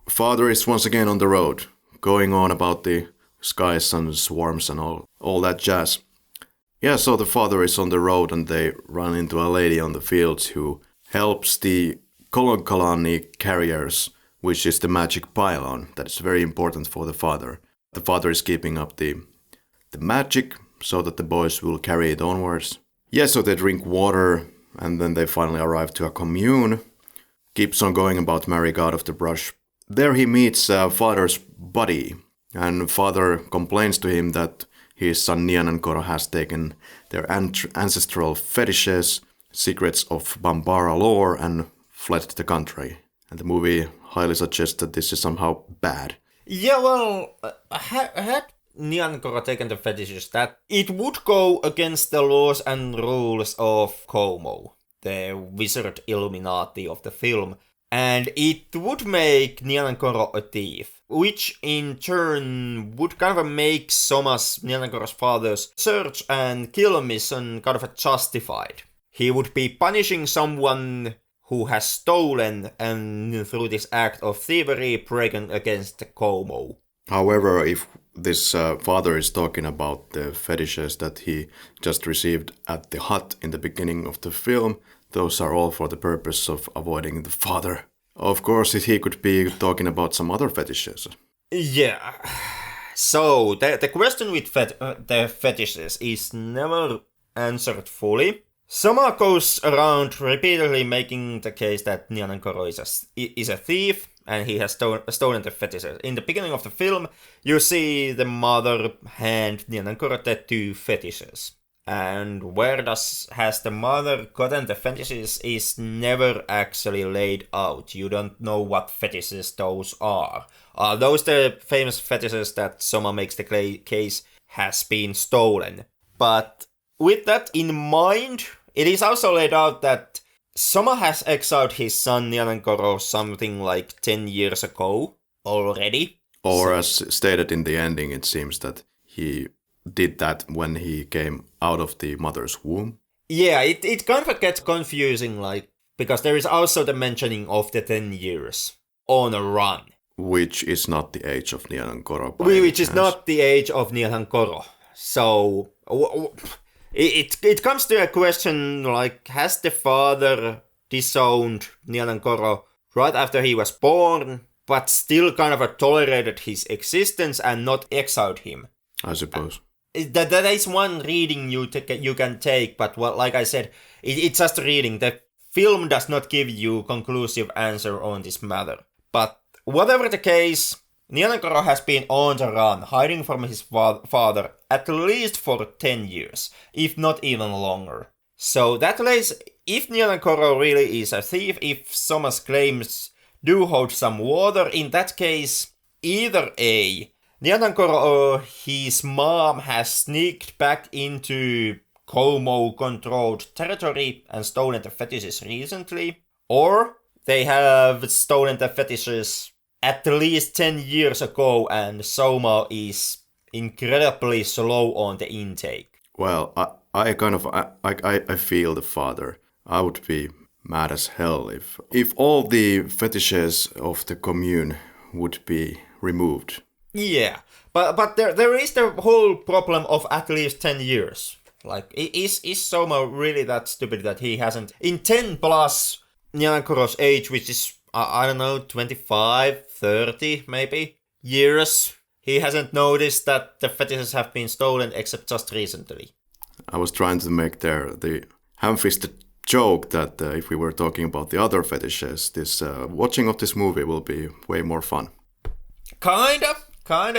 father is once again on the road, going on about the skies and swarms and all that jazz. Yeah, so the father is on the road and they run into a lady on the fields who helps the Kolonkalani carriers, which is the magic pylon that is very important for the father. The father is keeping up the magic so that the boys will carry it onwards. Yeah, so they drink water and then they finally arrive to a commune. Keeps on going about Mary God of the Brush. There he meets father's buddy, and father complains to him that his son Nianankoro has taken their ancestral fetishes, secrets of Bambara lore, and fled the country. And the movie highly suggests that this is somehow bad.
Yeah, well, had Nianankoro taken the fetishes, that it would go against the laws and rules of Como, the wizard Illuminati of the film, and it would make Nianankoro a thief, which in turn would kind of make Soma's, Nianankoro's father's, search and kill mission kind of justified. He would be punishing someone who has stolen and through this act of thievery breaking against Como.
However, if this father is talking about the fetishes that he just received at the hut in the beginning of the film, those are all for the purpose of avoiding the father. Of course, he could be talking about some other fetishes.
Yeah. So, the question with the fetishes is never answered fully. Soma goes around repeatedly making the case that Nianankoro is a thief, and he has stolen the fetishes. In the beginning of the film, you see the mother hand Nianankoro the two fetishes. And where has the mother gotten the fetishes is never actually laid out. You don't know what fetishes those are. Are those the famous fetishes that Soma makes the case has been stolen? But with that in mind, it is also laid out that Soma has exiled his son Nianankoro something like 10 years ago already.
Or as stated in the ending, it seems that he did that when he came out of the mother's womb.
Yeah, it kind of gets confusing, like, because there is also the mentioning of the 10 years on a run.
Which is not the age of Nianankoro.
Which is not the age of Nianankoro. So, it comes to a question, like, has the father disowned Nianankoro right after he was born, but still kind of tolerated his existence and not exiled him?
I suppose.
That is one reading you can take, but like I said, it's just a reading. The film does not give you a conclusive answer on this matter. But whatever the case, Nianankoro has been on the run, hiding from his father at least for 10 years, if not even longer. So that lays, if Nianankoro really is a thief, if Soma's claims do hold some water, in that case, either A, Nianankoro or his mom has sneaked back into Como-controlled territory and stolen the fetishes recently, or they have stolen the fetishes at least 10 years ago and Soma is incredibly slow on the intake.
Well, I feel the father. I would be mad as hell if all the fetishes of the commune would be removed.
Yeah, but there is the whole problem of at least 10 years. Like, is Soma really that stupid that he hasn't, in 10 plus Nianankoro's age, which is, I don't know, 25, 30 maybe, years, he hasn't noticed that the fetishes have been stolen except just recently.
I was trying to make the ham-fisted joke that if we were talking about the other fetishes, this watching of this movie will be way more fun.
Kinda,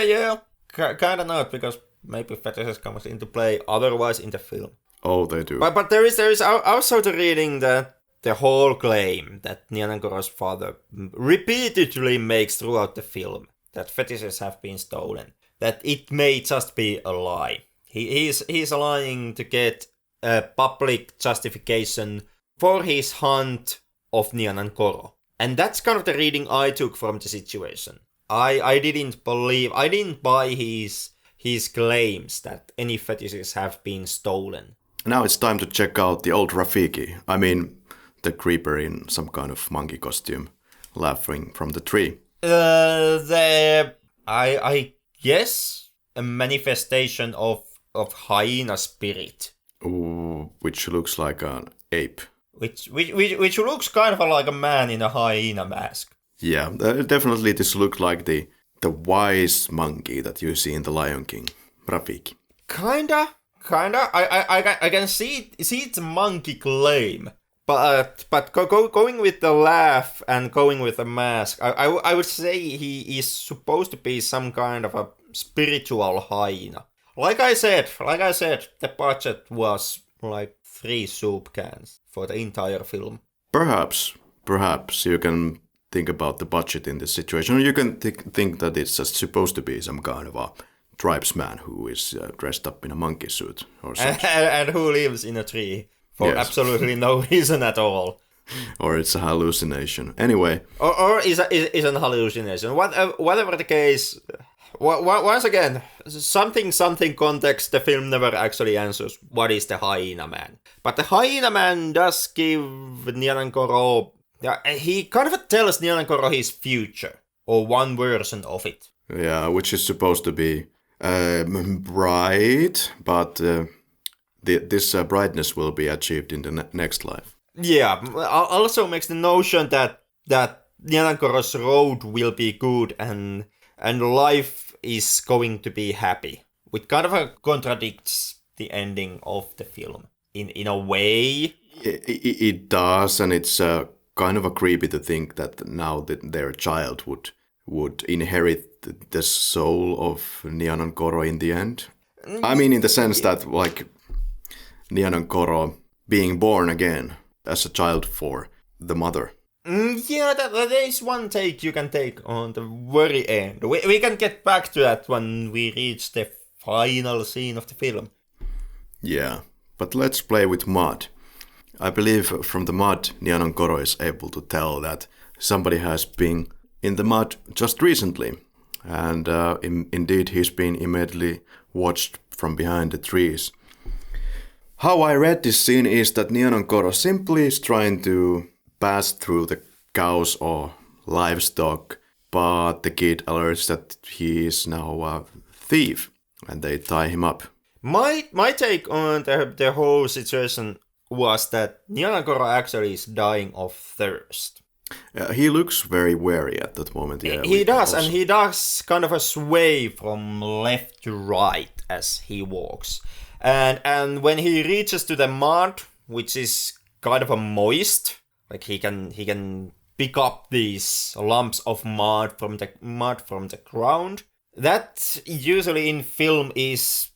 yeah. Kinda not, because maybe fetishes comes into play otherwise in the film.
Oh, they do.
But there is also the reading that the whole claim that Nianankoro's father repeatedly makes throughout the film, that fetishes have been stolen, that it may just be a lie. He's lying to get a public justification for his hunt of Nianankoro. And that's kind of the reading I took from the situation. I didn't buy his claims that any fetishes have been stolen.
Now it's time to check out the old Rafiki. I mean, the creeper in some kind of monkey costume, laughing from the tree.
I guess a manifestation of hyena spirit.
Ooh, which looks like an ape.
Which looks kind of like a man in a hyena mask.
Yeah, definitely this looks like the wise monkey that you see in The Lion King, Rafiki.
Kinda. I can see it's a monkey claim, but going with the laugh and going with the mask, I would say he is supposed to be some kind of a spiritual hyena. Like I said, the budget was like 3 soup cans for the entire film.
Perhaps you can think about the budget in this situation, or you can think that it's just supposed to be some kind of a tribesman who is dressed up in a monkey suit or something.
and who lives in a tree for absolutely no reason at all.
Or it's a hallucination. Anyway.
Or is an hallucination. Whatever the case, once again, something context, the film never actually answers what is the hyena man. But the hyena man does give Nianankoro, he kind of tells Nianankoro his future, or one version of it.
Yeah, which is supposed to be bright, but this brightness will be achieved in the next life.
Yeah, also makes the notion that Nianankoro's road will be good and life is going to be happy, which kind of contradicts the ending of the film in a way.
It does, and it's kind of creepy to think that now that their child would inherit the soul of Nianankoro in the end. I mean, in the sense that, like, Nianankoro being born again as a child for the mother.
Yeah, that is one take you can take on the very end. We can get back to that when we reach the final scene of the film.
Yeah, but let's play with mud. I believe from the mud, Nianankoro is able to tell that somebody has been in the mud just recently. And indeed, he's been immediately watched from behind the trees. How I read this scene is that Nianankoro simply is trying to pass through the cows or livestock, but the kid alerts that he is now a thief, and they tie him up.
My take on the whole situation was that Nianankoro actually is dying of thirst.
He looks very wary at that moment. Yeah,
he does, and he does kind of a sway from left to right as he walks. And when he reaches to the mud, which is kind of a moist, like he can pick up these lumps of mud from the ground. That usually in film is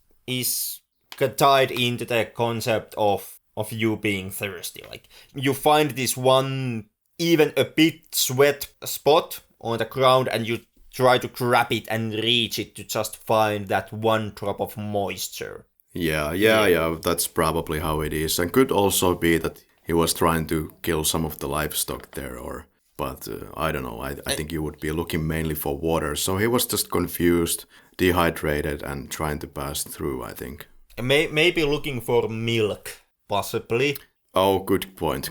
tied into the concept of of you being thirsty. Like, you find this one, even a bit sweat spot on the ground, and you try to grab it and reach it to just find that one drop of moisture.
Yeah, that's probably how it is. And could also be that he was trying to kill some of the livestock there, but I don't know. I think you would be looking mainly for water. So he was just confused, dehydrated, and trying to pass through, I think.
Maybe looking for milk, possibly.
Oh, good point.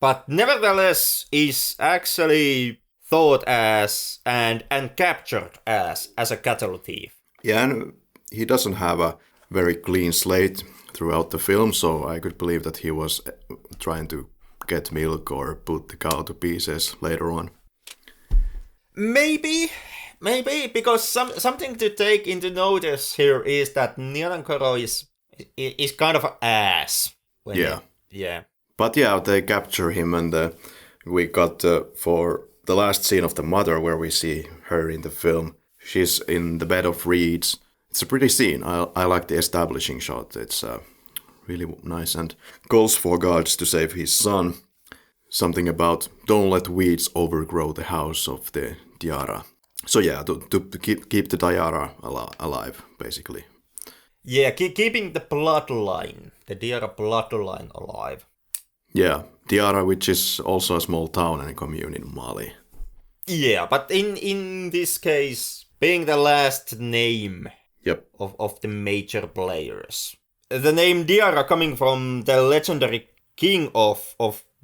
But nevertheless, is actually thought as and captured as a cattle thief.
Yeah, and he doesn't have a very clean slate throughout the film, so I could believe that he was trying to get milk or put the cow to pieces later on.
Maybe, because something to take into notice here is that Nianankoro is kind of an ass. Yeah.
But yeah, they capture him, and we got for the last scene of the mother where we see her in the film. She's in the bed of reeds. It's a pretty scene. I like the establishing shot. It's really nice, and calls for gods to save his son. Something about don't let weeds overgrow the house of the Diara. So yeah, to keep the Diara alive, basically.
Yeah, keeping the bloodline, the Diara bloodline alive.
Yeah, Diara, which is also a small town and commune in Mali.
Yeah, but in this case, being the last name of the major players. The name Diara coming from the legendary king of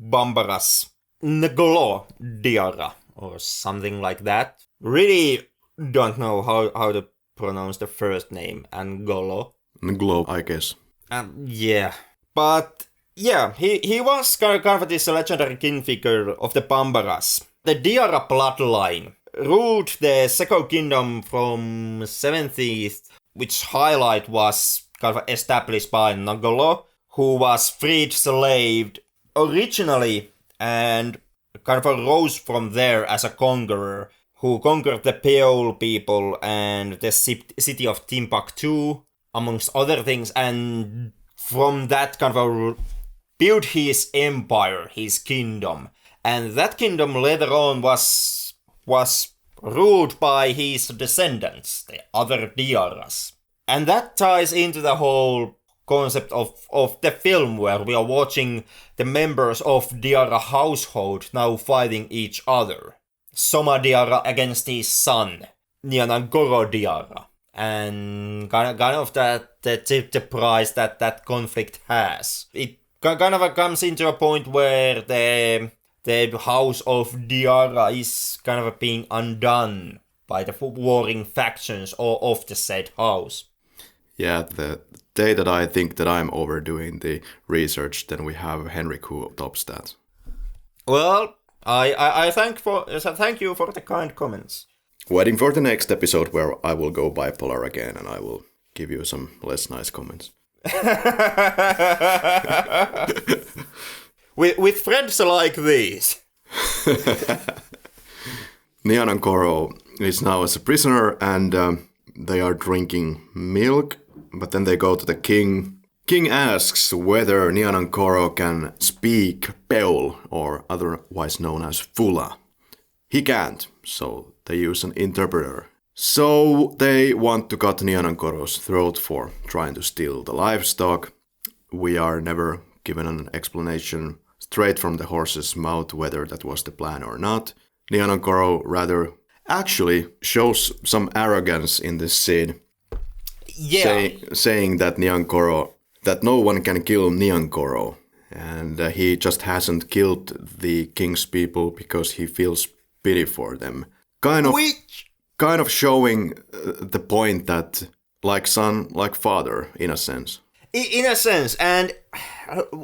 Bambaras, Ngolo Diara, or something like that. Really don't know how to pronounce the first name, Ngolo.
Ngolo, I guess.
Yeah, but yeah, he was kind of this legendary king figure of the Bambaras. The Diara bloodline ruled the Seko kingdom from 17th, which highlight was kind of established by Ngolo, who was freed slave originally and kind of rose from there as a conqueror, who conquered the Peol people and the city of Timbuktu, amongst other things, and from that kind of built his empire, his kingdom. And that kingdom later on was ruled by his descendants, the other Diaras. And that ties into the whole concept of the film, where we are watching the members of Diara household now fighting each other. Soma Diara against his son, Nianankoro Diara. And kind of the price that conflict has. It kind of comes into a point where the house of Diara is kind of being undone by the warring factions of the said house.
Yeah, the day that I think that I'm overdoing the research, then we have Henrik who tops that.
Well, I thank you for the kind comments.
Waiting for the next episode where I will go bipolar again and I will give you some less nice comments.
with friends like these.
Nianankoro is now as a prisoner, and they are drinking milk, but then they go to the king. King asks whether Nianankoro can speak Peol, or otherwise known as Fula. He can't, so they use an interpreter. So they want to cut Nianankoro's throat for trying to steal the livestock. We are never given an explanation straight from the horse's mouth whether that was the plan or not. Nianankoro rather actually shows some arrogance in this scene.
Yeah.
Saying that that no one can kill Nianankoro. And he just hasn't killed the king's people because he feels pity for them. Kind of showing the point that like son, like father, in a sense.
In a sense, and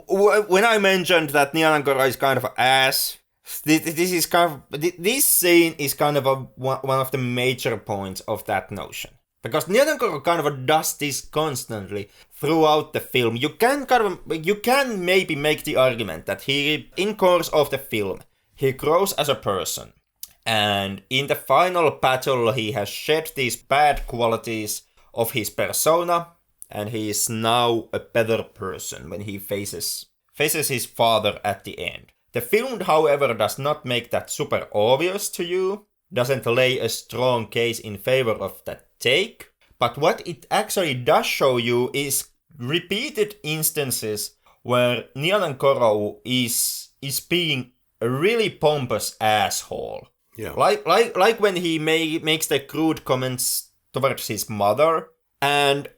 when I mentioned that Nianankoro is kind of an ass, this scene is kind of one of the major points of that notion. Because Nianankoro kind of does this constantly throughout the film. You can maybe make the argument that he, in course of the film, he grows as a person. And in the final battle, he has shed these bad qualities of his persona, and he is now a better person when he faces his father at the end. The film, however, does not make that super obvious to you, doesn't lay a strong case in favor of that take, but what it actually does show you is repeated instances where Nianankoro is being a really pompous asshole.
Yeah.
Like when he makes the crude comments towards his mother, and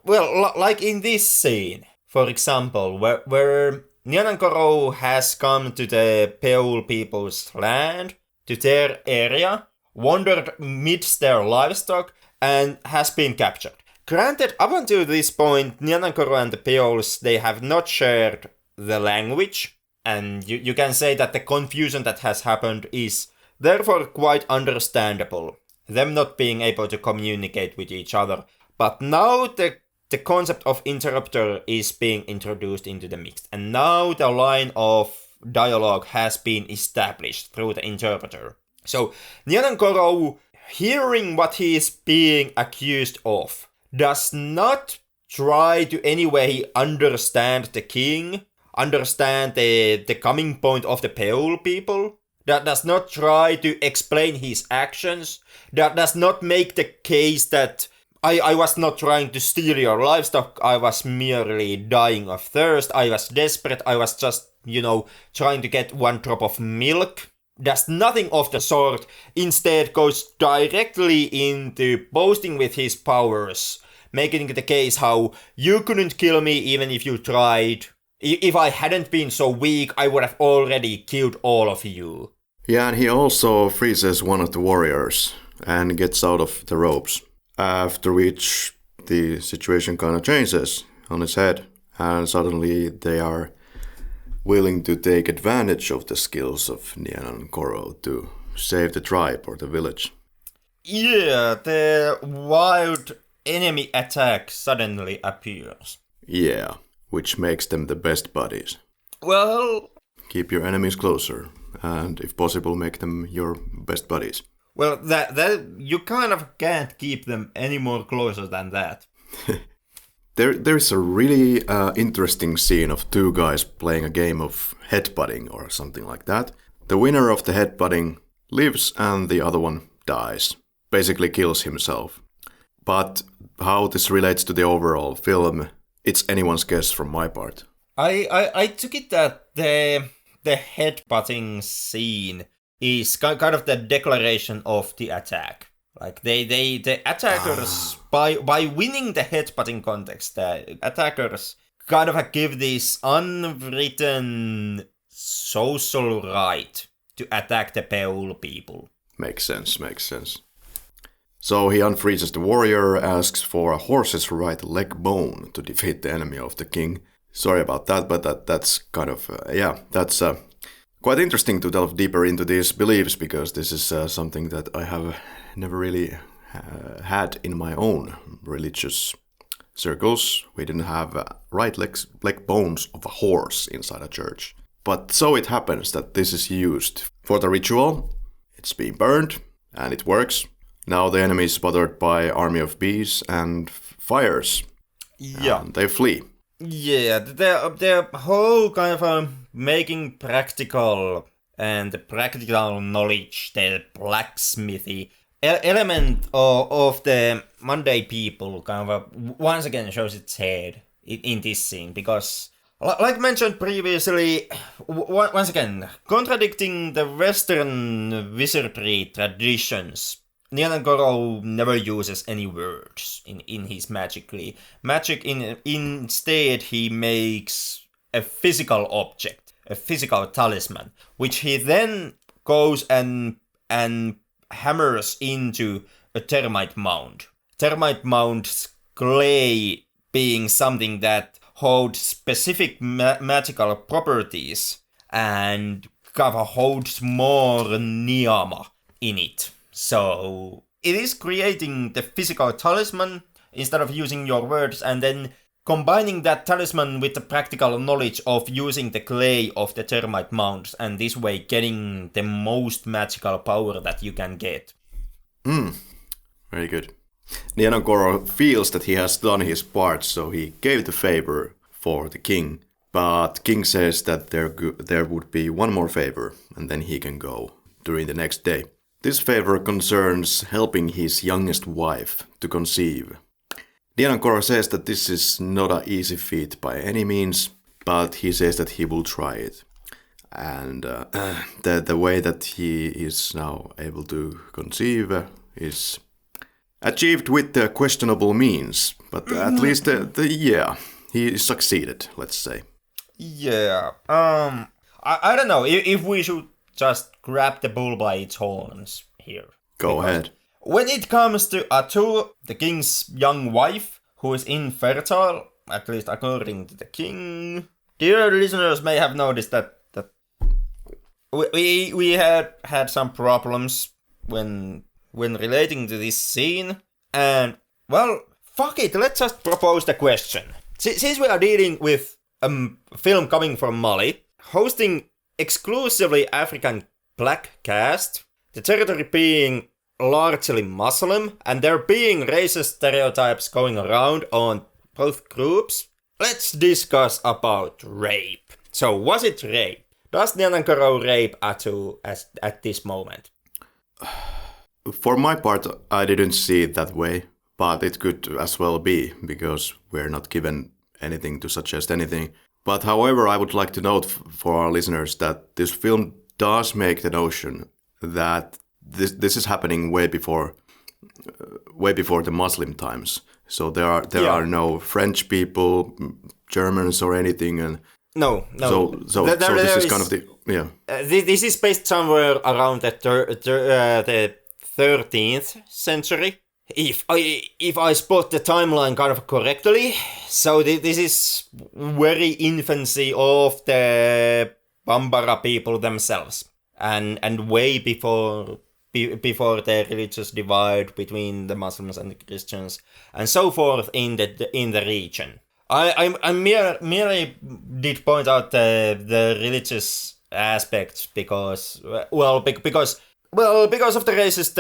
well, like in this scene, for example, where Nianankoro has come to the Peul people's land, to their area, wandered amidst their livestock, and has been captured. Granted, up until this point, Nianankoro and the Peuls, they have not shared the language, and you can say that the confusion that has happened is therefore quite understandable, them not being able to communicate with each other. But now the concept of interrupter is being introduced into the mix, and now the line of dialogue has been established through the interpreter. So Nianankoro, hearing what he is being accused of, does not try to any way understand the king, understand the coming point of the Peul people, that does not try to explain his actions, that does not make the case that I was not trying to steal your livestock, I was merely dying of thirst, I was desperate, I was just, trying to get one drop of milk. Does nothing of the sort, instead goes directly into boasting with his powers, making the case how you couldn't kill me even if you tried. If I hadn't been so weak, I would have already killed all of you.
Yeah, and he also freezes one of the warriors and gets out of the ropes. After which the situation kind of changes on his head, and suddenly they are willing to take advantage of the skills of Nianankoro to save the tribe or the village.
Yeah, the wild enemy attack suddenly appears.
Yeah, which makes them the best buddies.
Well,
keep your enemies closer, and if possible, make them your best buddies.
Well, that you kind of can't keep them any more closer than that.
There's a really interesting scene of two guys playing a game of headbutting or something like that. The winner of the headbutting lives and the other one dies. Basically kills himself. But how this relates to the overall film, it's anyone's guess from my part.
I took it that the headbutting scene is kind of the declaration of the attack. Like the attackers by winning the headbutting context, the attackers kind of give this unwritten social right to attack the Peul people.
Makes sense. So he unfreezes the warrior, asks for a horse's right leg bone to defeat the enemy of the king. Sorry about that, but that's kind of that's quite interesting to delve deeper into these beliefs, because this is something that I have never really had in my own religious circles. We didn't have right leg bones of a horse inside a church. But so it happens that this is used for the ritual. It's being burned, and it works. Now the enemy is bothered by army of bees and fires.
Yeah.
And they flee.
Yeah, the whole kind of making practical and the practical knowledge, the blacksmithy element of the Monday people kind of once again shows its head in this scene, because like mentioned previously, once again, contradicting the Western wizardry traditions, Nianankoro never uses any words in his magic. Instead, he makes a physical object, a physical talisman, which he then goes and hammers into a termite mound. Termite mound's clay being something that holds specific magical properties and kind of holds more niyama in it. So it is creating the physical talisman instead of using your words, and then combining that talisman with the practical knowledge of using the clay of the termite mounds, and this way getting the most magical power that you can get.
Very good. Nianankoro feels that he has done his part, so he gave the favor for the king. But king says that there would be one more favor, and then he can go during the next day. This favor concerns helping his youngest wife to conceive. Nianankoro says that this is not an easy feat by any means, but he says that he will try it. And the way that he is now able to conceive is achieved with questionable means, but at least he succeeded, let's say.
Yeah. I don't know if we should just grab the bull by its horns here.
Go ahead.
When it comes to Atu, the king's young wife, who is infertile, at least according to the king, dear listeners may have noticed that we had some problems when relating to this scene, and well, fuck it, let's just propose the question. Since we are dealing with a film coming from Mali, hosting exclusively African black cast, the territory being largely Muslim, and there being racist stereotypes going around on both groups, let's discuss about rape. So, was it rape? Does Nianankoro rape Atu at this moment?
For my part, I didn't see it that way, but it could as well be, because we're not given anything to suggest anything. But however, I would like to note for our listeners that this film does make the notion that this is happening way before the Muslim times. So there are no French people, Germans or anything, and
no.
So this is kind of the
this is based somewhere around the 13th century. If I spot the timeline kind of correctly, so this is very infancy of the Bambara people themselves, and way before the religious divide between the Muslims and the Christians and so forth in the region. I merely did point out the religious aspects because of the racist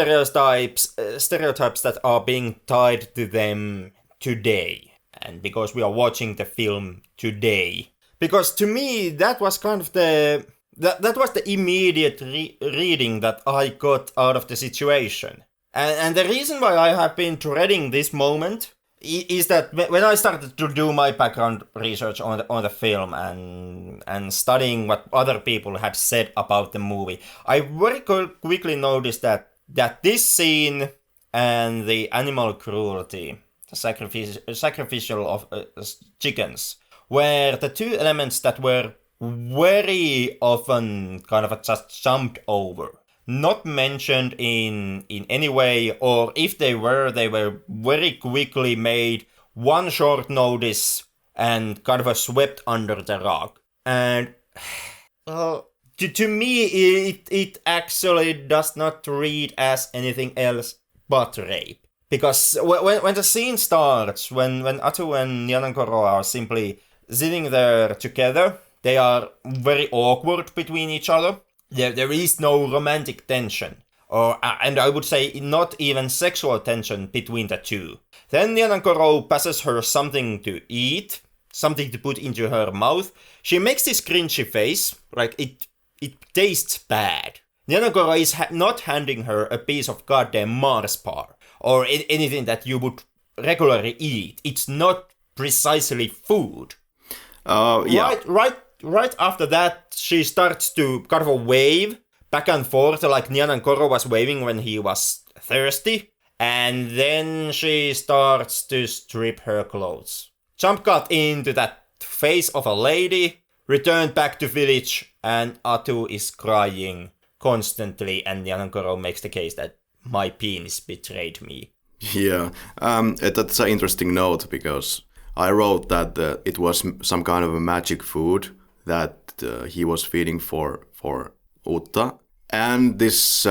stereotypes that are being tied to them today, and because we are watching the film today. Because to me, that was kind of that was the immediate reading that I got out of the situation. And the reason why I have been dreading this moment is that when I started to do my background research on the film and studying what other people had said about the movie, I very quickly noticed that this scene and the animal cruelty, the sacrificial of chickens, were the two elements that were very often kind of just jumped over, not mentioned in any way, or if they were very quickly made one short notice and kind of swept under the rug. And to me, it actually does not read as anything else but rape. Because when the scene starts, when Atu and Nianankoro are simply sitting there together, they are very awkward between each other. There is no romantic tension, and I would say not even sexual tension between the two. Then Nianankoro passes her something to eat, something to put into her mouth. She makes this cringy face, like it tastes bad. Nianankoro is not handing her a piece of goddamn Mars bar, or anything that you would regularly eat. It's not precisely food. Right after that, she starts to kind of wave back and forth like Nianankoro was waving when he was thirsty. And then she starts to strip her clothes. Jump cut into that face of a lady, returned back to village, and Atu is crying constantly, and Nianankoro makes the case that my penis betrayed me.
Yeah, that's an interesting note, because I wrote that it was some kind of a magic food that he was feeding for Utta, and this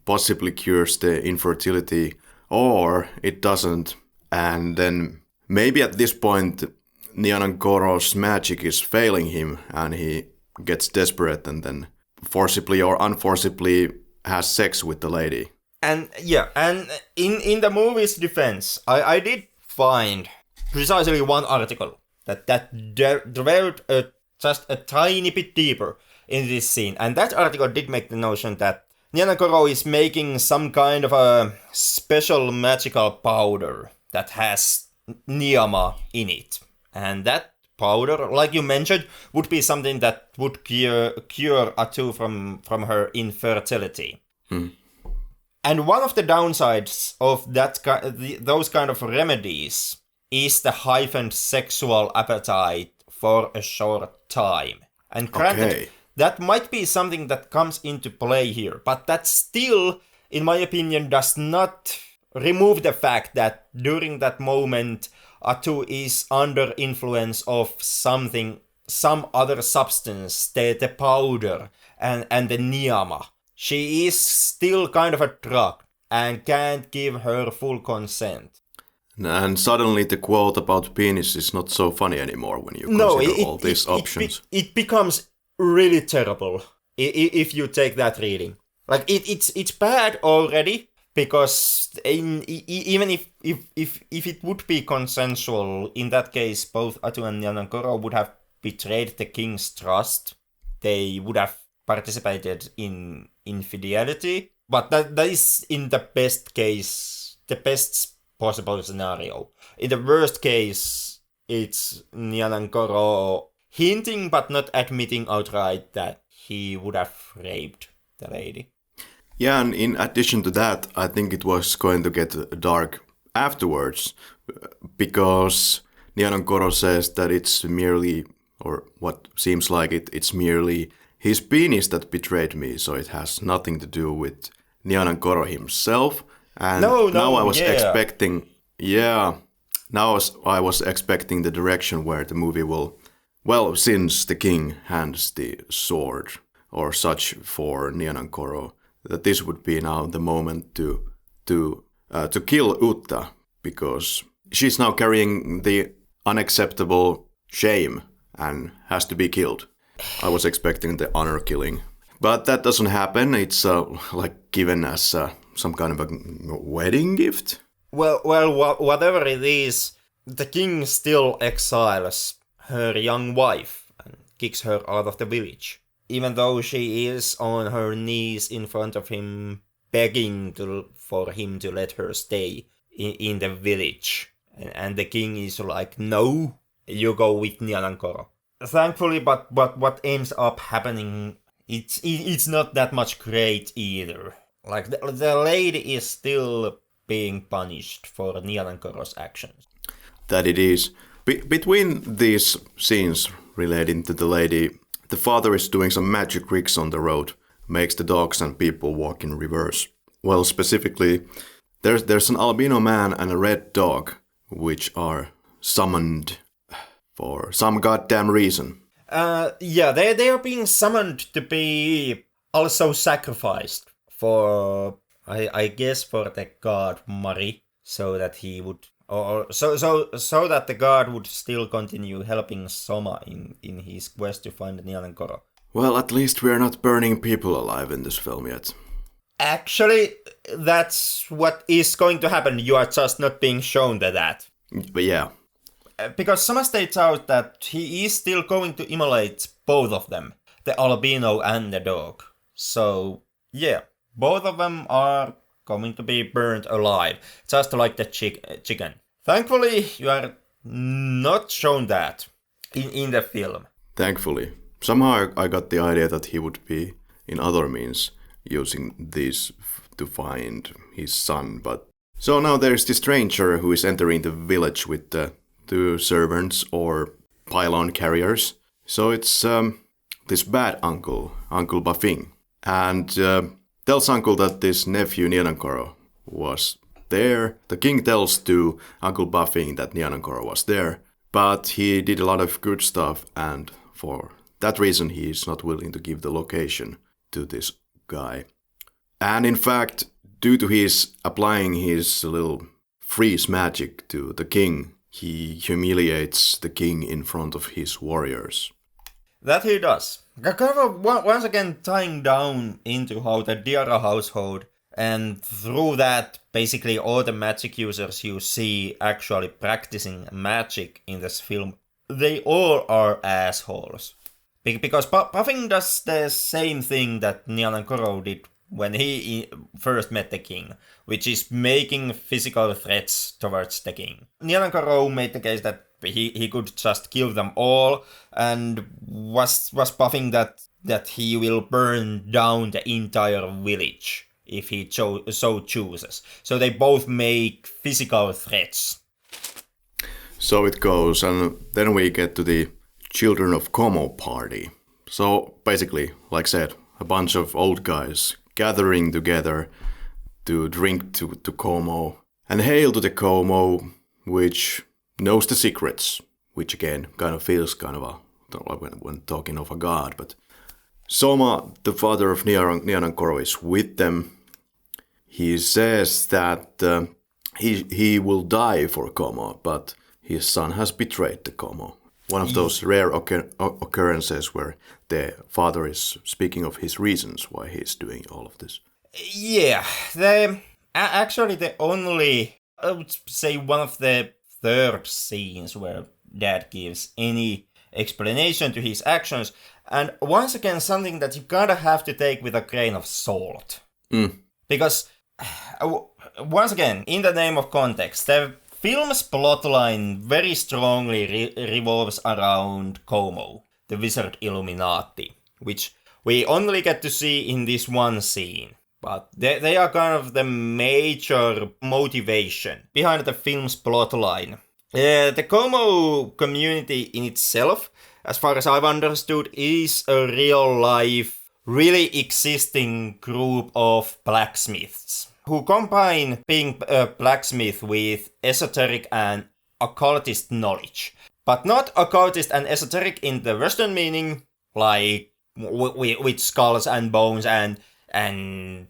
possibly cures the infertility, or it doesn't, and then maybe at this point Nianankoro's magic is failing him and he gets desperate and then forcibly or unforcibly has sex with the lady.
And yeah, and in the movie's defense, I did find precisely one article that dwelled just a tiny bit deeper in this scene, and that article did make the notion that Nyanagoro is making some kind of a special magical powder that has Niyama in it, and that powder, like you mentioned, would be something that would cure Atu from her infertility. And one of the downsides of those kind of remedies is the heightened sexual appetite for a short time. And granted, that might be something that comes into play here, but that still, in my opinion, does not remove the fact that during that moment, Atu is under influence of some other substance, the powder and the niyama. She is still kind of a drug and can't give her full consent.
And suddenly the quote about penis is not so funny anymore when you consider all these options.
It becomes really terrible if you take that reading. Like it's bad already because even if it would be consensual, in that case both Atu and Nyanagoro would have betrayed the king's trust. They would have participated in infidelity, but that is in the best case, the best possible scenario. In the worst case, it's Nyanagoro hinting but not admitting outright that he would have raped the lady.
Yeah, and in addition to that, I think it was going to get dark afterwards, because Nyanagoro says that it's merely, or what seems like it's merely his penis that betrayed me, so it has nothing to do with Nyanagoro himself. And now I was expecting, I was expecting the direction where the movie will, well, since the king hands the sword or such for Nyanagoro, that this would be now the moment to kill Utta, because she's now carrying the unacceptable shame and has to be killed. I was expecting the honor killing, but that doesn't happen. It's like given as some kind of a wedding gift.
Well, whatever it is, the king still exiles her young wife and kicks her out of the village, even though she is on her knees in front of him, begging for him to let her stay in the village. And the king is like, no, you go with Nyanagoro. Thankfully, but what ends up happening, it's not that much great either. Like, the lady is still being punished for Nyanagoro's actions.
That it is. Between these scenes relating to the lady, the father is doing some magic tricks on the road, makes the dogs and people walk in reverse. Well, specifically, there's an albino man and a red dog, which are summoned for some goddamn reason.
They are being summoned to be also sacrificed for, I guess, for the god Mari, so that he would, or so that the god would still continue helping Soma in his quest to find Nyanagoro.
Well, at least we're not burning people alive in this film yet.
Actually, that's what is going to happen. You are just not being shown that.
But yeah.
Because Soma states out that he is still going to immolate both of them, the albino and the dog. So, yeah, both of them are going to be burned alive, just like the chicken. Thankfully, you are not shown that in the film.
Thankfully. Somehow I got the idea that he would be, in other means, using this to find his son, but... So now there's this stranger who is entering the village with the two servants or pylon carriers. So it's this bad uncle, Uncle Bafing, and tells uncle that this nephew Nyanagoro was there. The king tells to Uncle Bafing that Nyanagoro was there, but he did a lot of good stuff, and for that reason he is not willing to give the location to this guy. And in fact, due to his applying his little freeze magic to the king, he humiliates the king in front of his warriors.
That he does. Kind of once again tying down into how the Diarra household And through that, basically all the magic users you see actually practicing magic in this film, they all are assholes. Because Puffin does the same thing that Nyalan Koro did when he first met the king, which is making physical threats towards the king. Nyalan Koro made the case that he could just kill them all, and was puffing that he will burn down the entire village if he so chooses. So they both make physical threats.
So it goes, and then we get to the Children of Como party. So basically, like I said, a bunch of old guys gathering together to drink to Como and hail to the Como, which knows the secrets, which again kind of feels kind of when talking of a god. But Soma, the father of Nyalan Koro, is with them. He says that he will die for Como, but his son has betrayed the Como. One of those rare occurrences where the father is speaking of his reasons why he's doing all of this.
Yeah, actually the only, I would say, one of the third scenes where Dad gives any explanation to his actions, and once again something that you gotta have to take with a grain of salt. Because, once again, in the name of context, the film's plotline very strongly revolves around Como, the Wizard Illuminati, which we only get to see in this one scene. But they are kind of the major motivation behind the film's plotline. The Como community in itself, as far as I've understood, is a real-life, really existing group of blacksmiths who combine being a blacksmith with esoteric and occultist knowledge. But not occultist and esoteric in the Western meaning, like with skulls and bones and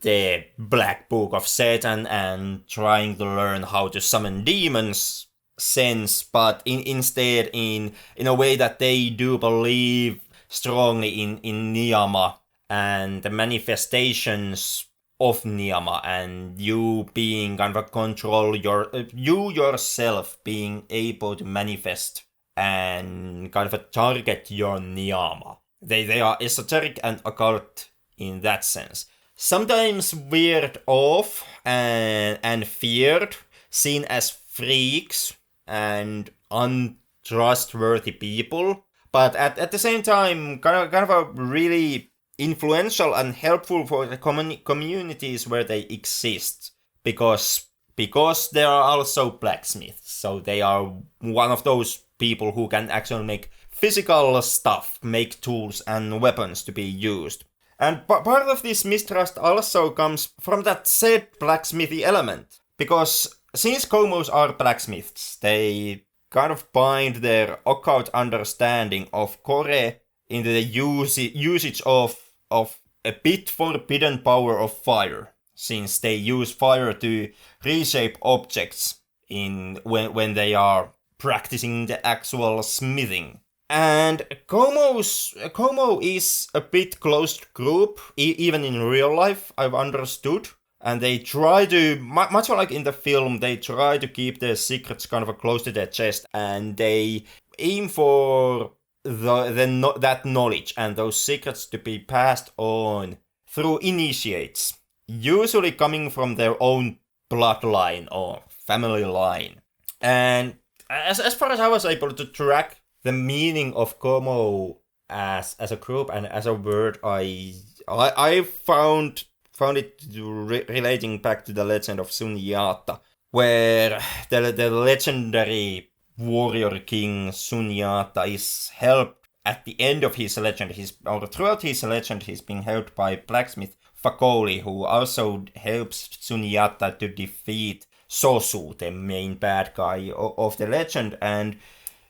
the Black Book of Satan and trying to learn how to summon demons sense, but instead in a way that they do believe strongly in Niyama and the manifestations of Niyama, and you being kind of control you yourself being able to manifest and kind of target your Niyama. They are esoteric and occult in that sense. Sometimes weird off and feared, seen as freaks and untrustworthy people, but at the same time kind of a really influential and helpful for the communities where they exist, because they are also blacksmiths, so they are one of those people who can actually make physical stuff, make tools and weapons to be used. And part of this mistrust also comes from that said blacksmithy element, because since Komos are blacksmiths, they kind of bind their occult understanding of Kore into the usage of a bit forbidden power of fire, since they use fire to reshape objects when they are practicing the actual smithing. And Como is a bit closed group, even in real life, I've understood. And they try to, much like in the film, they try to keep their secrets kind of close to their chest, and they aim for that knowledge and those secrets to be passed on through initiates, usually coming from their own bloodline or family line. And as far as I was able to track the meaning of Como as a group and as a word, I found it relating back to the legend of Sunyata, where the legendary warrior king Sunyata is helped at the end of his legend. Throughout his legend, he's being helped by blacksmith Fakoli, who also helps Sunyata to defeat Sosu, the main bad guy of the legend. And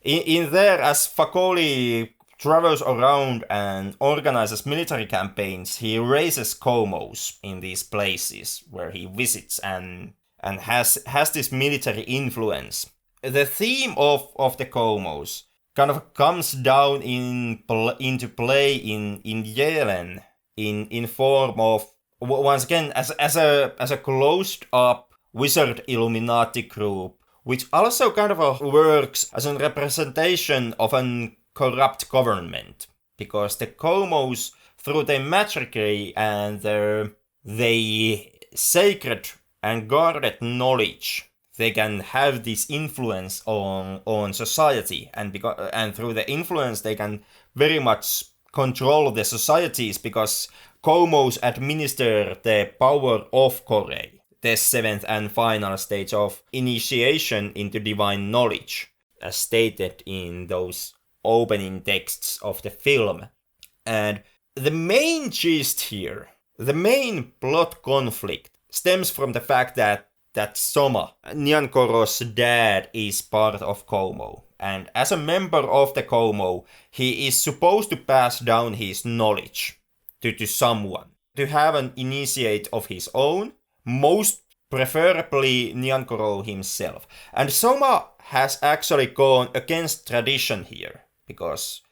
in there, as Fakoli travels around and organizes military campaigns, he raises Komos in these places where he visits and has this military influence. The theme of the Komos kind of comes down into play in Yelen in form once again, as a closed up wizard Illuminati group, which also kind of works as a representation of a corrupt government, because the Komos, through their magicry and their sacred and guarded knowledge, they can have this influence on society, and through the influence they can very much control the societies, because Komos administer the power of Korei, the seventh and final stage of initiation into divine knowledge, as stated in those opening texts of the film. And the main gist here, the main plot conflict, stems from the fact that Soma, Nyankoro's dad, is part of Komo. And as a member of the Komo, he is supposed to pass down his knowledge to someone, to have an initiate of his own, most preferably Nyankoro himself. And Soma has actually gone against tradition here, because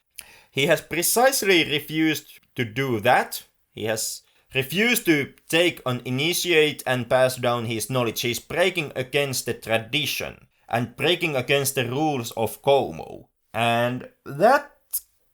he has precisely refused to do that. He has refused to take an initiate and pass down his knowledge. He's breaking against the tradition and breaking against the rules of Komo. And that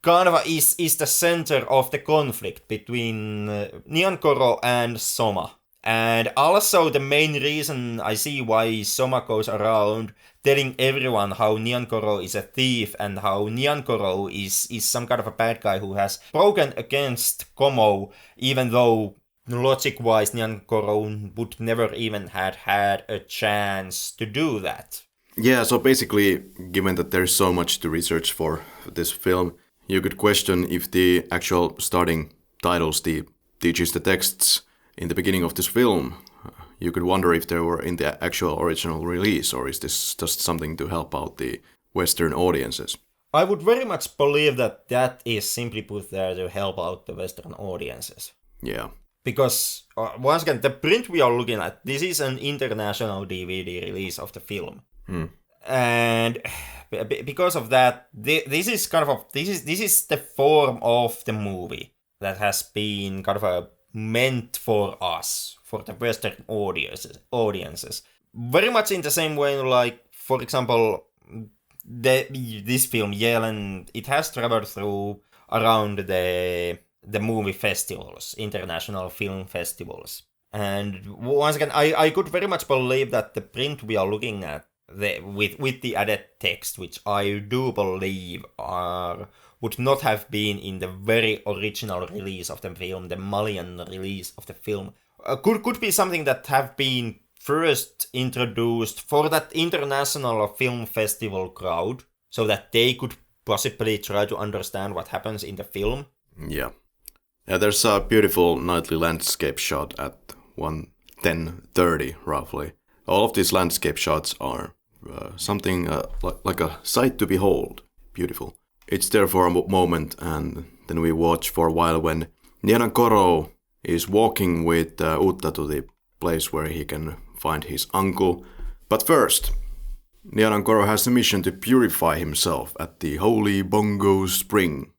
kind of is the center of the conflict between Nyankoro and Soma. And also the main reason I see why Soma goes around telling everyone how Nyankoro is a thief and how Nyankoro is some kind of a bad guy who has broken against Komo, even though logic-wise Nyankoro would never even had a chance to do that.
Yeah, so basically, given that there's so much to research for this film, you could question if the actual starting titles, the teaches the texts in the beginning of this film, you could wonder if they were in the actual original release, or is this just something to help out the Western audiences?
I would very much believe that is simply put there to help out the Western audiences.
Yeah.
Because, once again, the print we are looking at, this is an international DVD release of the film. And because of that, this is the form of the movie that has been kind of meant for us, for the Western audiences. Very much in the same way, like, for example, this film, Yellen, it has traveled through around the movie festivals, international film festivals. And once again, I could very much believe that the print we are looking at, with the added text, which I do believe would not have been in the very original release of the film, the Malian release of the film, could be something that have been first introduced for that international film festival crowd, so that they could possibly try to understand what happens in the film.
Yeah, there's a beautiful nightly landscape shot at 10:30 roughly. All of these landscape shots are something like a sight to behold. Beautiful. It's there for a moment, and then we watch for a while when Nyankoro is walking with Utta to the place where he can find his uncle. But first, Nyankoro has a mission to purify himself at the Holy Bongo Spring.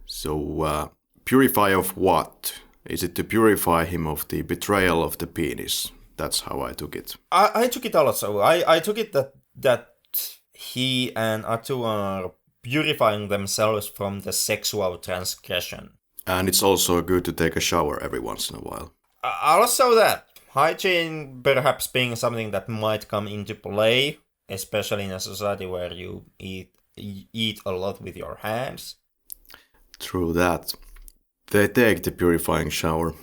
So, purify of what? Is it to purify him of the betrayal of the penis? That's how I took it.
I took it also. I took it that he and Atu are purifying themselves from the sexual transgression.
And it's also good to take a shower every once in a while.
Also that. Hygiene perhaps being something that might come into play, especially in a society where you eat a lot with your hands.
True that. They take the purifying shower.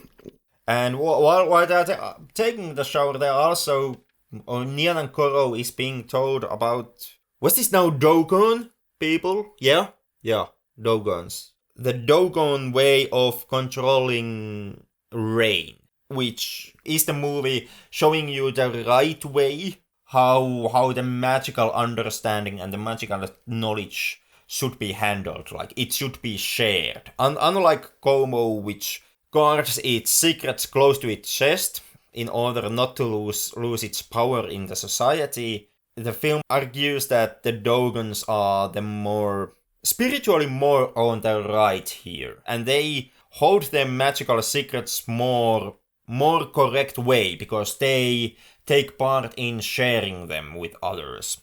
And while they're taking the shower, they're also... Nyankoro is being told about... Was this now Dogon people? Yeah? Yeah, Dogons. The Dogon way of controlling rain, which is the movie showing you the right way how the magical understanding and the magical knowledge should be handled. Like, it should be shared. Unlike Komo, which guards its secrets close to its chest in order not to lose its power in the society, the film argues that the Dogons are the more spiritually more on the right here, and they hold their magical secrets more more correct way because they take part in sharing them with others.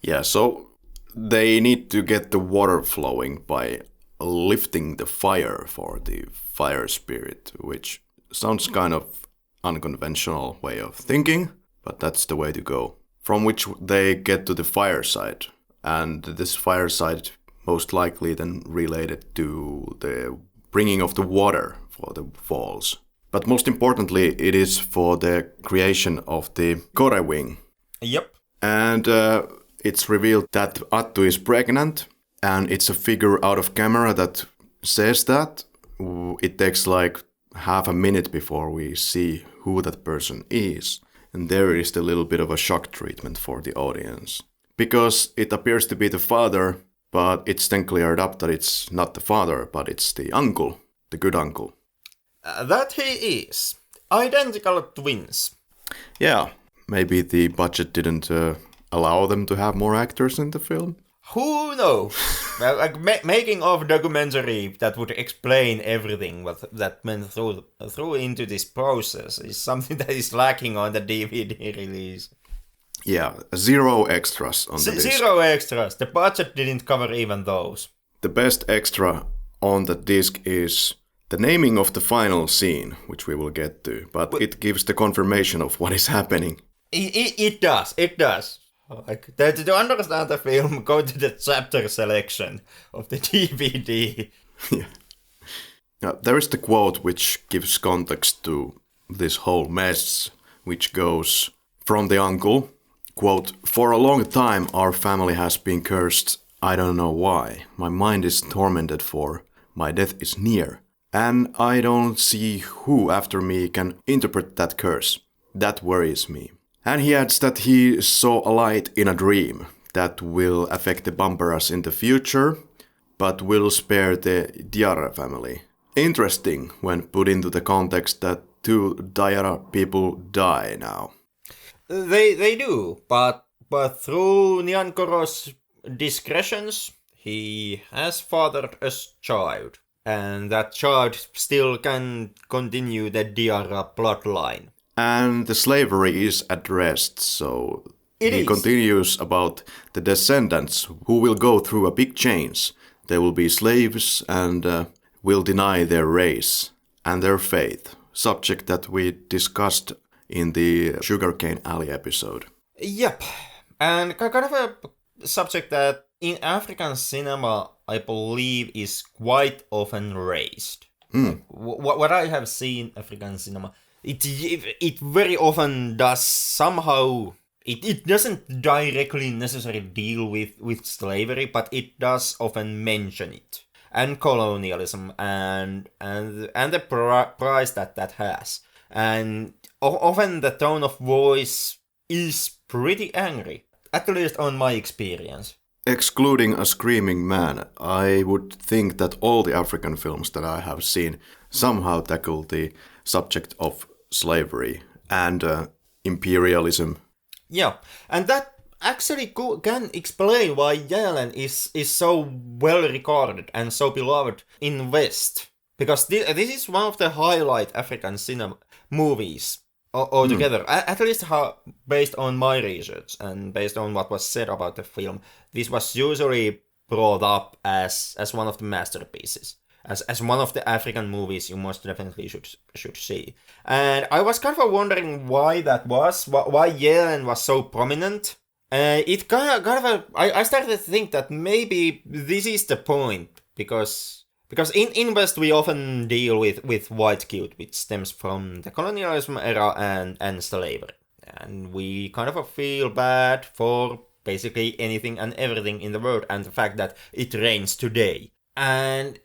Yeah, so they need to get the water flowing by lifting the fire for the fire spirit, which sounds kind of unconventional way of thinking, but that's the way to go. From which they get to the fireside, and this fireside most likely then related to the bringing of the water for the falls. But most importantly, it is for the creation of the Kore wing.
Yep.
And it's revealed that Attu is pregnant, and it's a figure out of camera that says that. It takes like half a minute before we see who that person is. And there is a little bit of a shock treatment for the audience. Because it appears to be the father, but it's then cleared up that it's not the father, but it's the uncle, the good uncle.
That he is. Identical twins.
Yeah, maybe the budget didn't allow them to have more actors in the film.
Who knows? Well, like making of documentary that would explain everything that went through into this process is something that is lacking on the DVD release.
Yeah, 0 extras on the disc.
0 extras. The budget didn't cover even those.
The best extra on the disc is the naming of the final scene, which we will get to, but it gives the confirmation of what is happening.
It does. Like, to understand the film, go to the chapter selection of the DVD.
Yeah. Now, there is the quote which gives context to this whole mess, which goes from the uncle, quote, "For a long time our family has been cursed. I don't know why. My mind is tormented for my death is near. And I don't see who after me can interpret that curse. That worries me." And he adds that he saw a light in a dream that will affect the Bambaras in the future, but will spare the Diarra family. Interesting when put into the context that 2 Diarra people die now.
They do, but through Niankoros' discretions, he has fathered a child, and that child still can continue the Diarra bloodline.
And the slavery is addressed, so he continues about the descendants who will go through a big change. They will be slaves and will deny their race and their faith, subject that we discussed in the Sugarcane Alley episode.
Yep, and kind of a subject that in African cinema, I believe, is quite often raised. What I have seen African cinema, it very often does somehow. It doesn't directly necessarily deal with slavery, but it does often mention it, and colonialism, and the price that has, and often the tone of voice is pretty angry, at least on my experience.
Excluding A Screaming Man, I would think that all the African films that I have seen somehow tackle the subject of slavery and imperialism.
Yeah, and that actually can explain why Yellen is so well regarded and so beloved in West. Because this is one of the highlight African cinema movies altogether. At least based on my research and based on what was said about the film, this was usually brought up as one of the masterpieces. As one of the African movies you most definitely should see. And I was kind of wondering why that was, why Yellen was so prominent. It I started to think that maybe this is the point, because in West we often deal with white guilt, which stems from the colonialism era and slavery. And we kind of feel bad for basically anything and everything in the world, and the fact that it rains today. And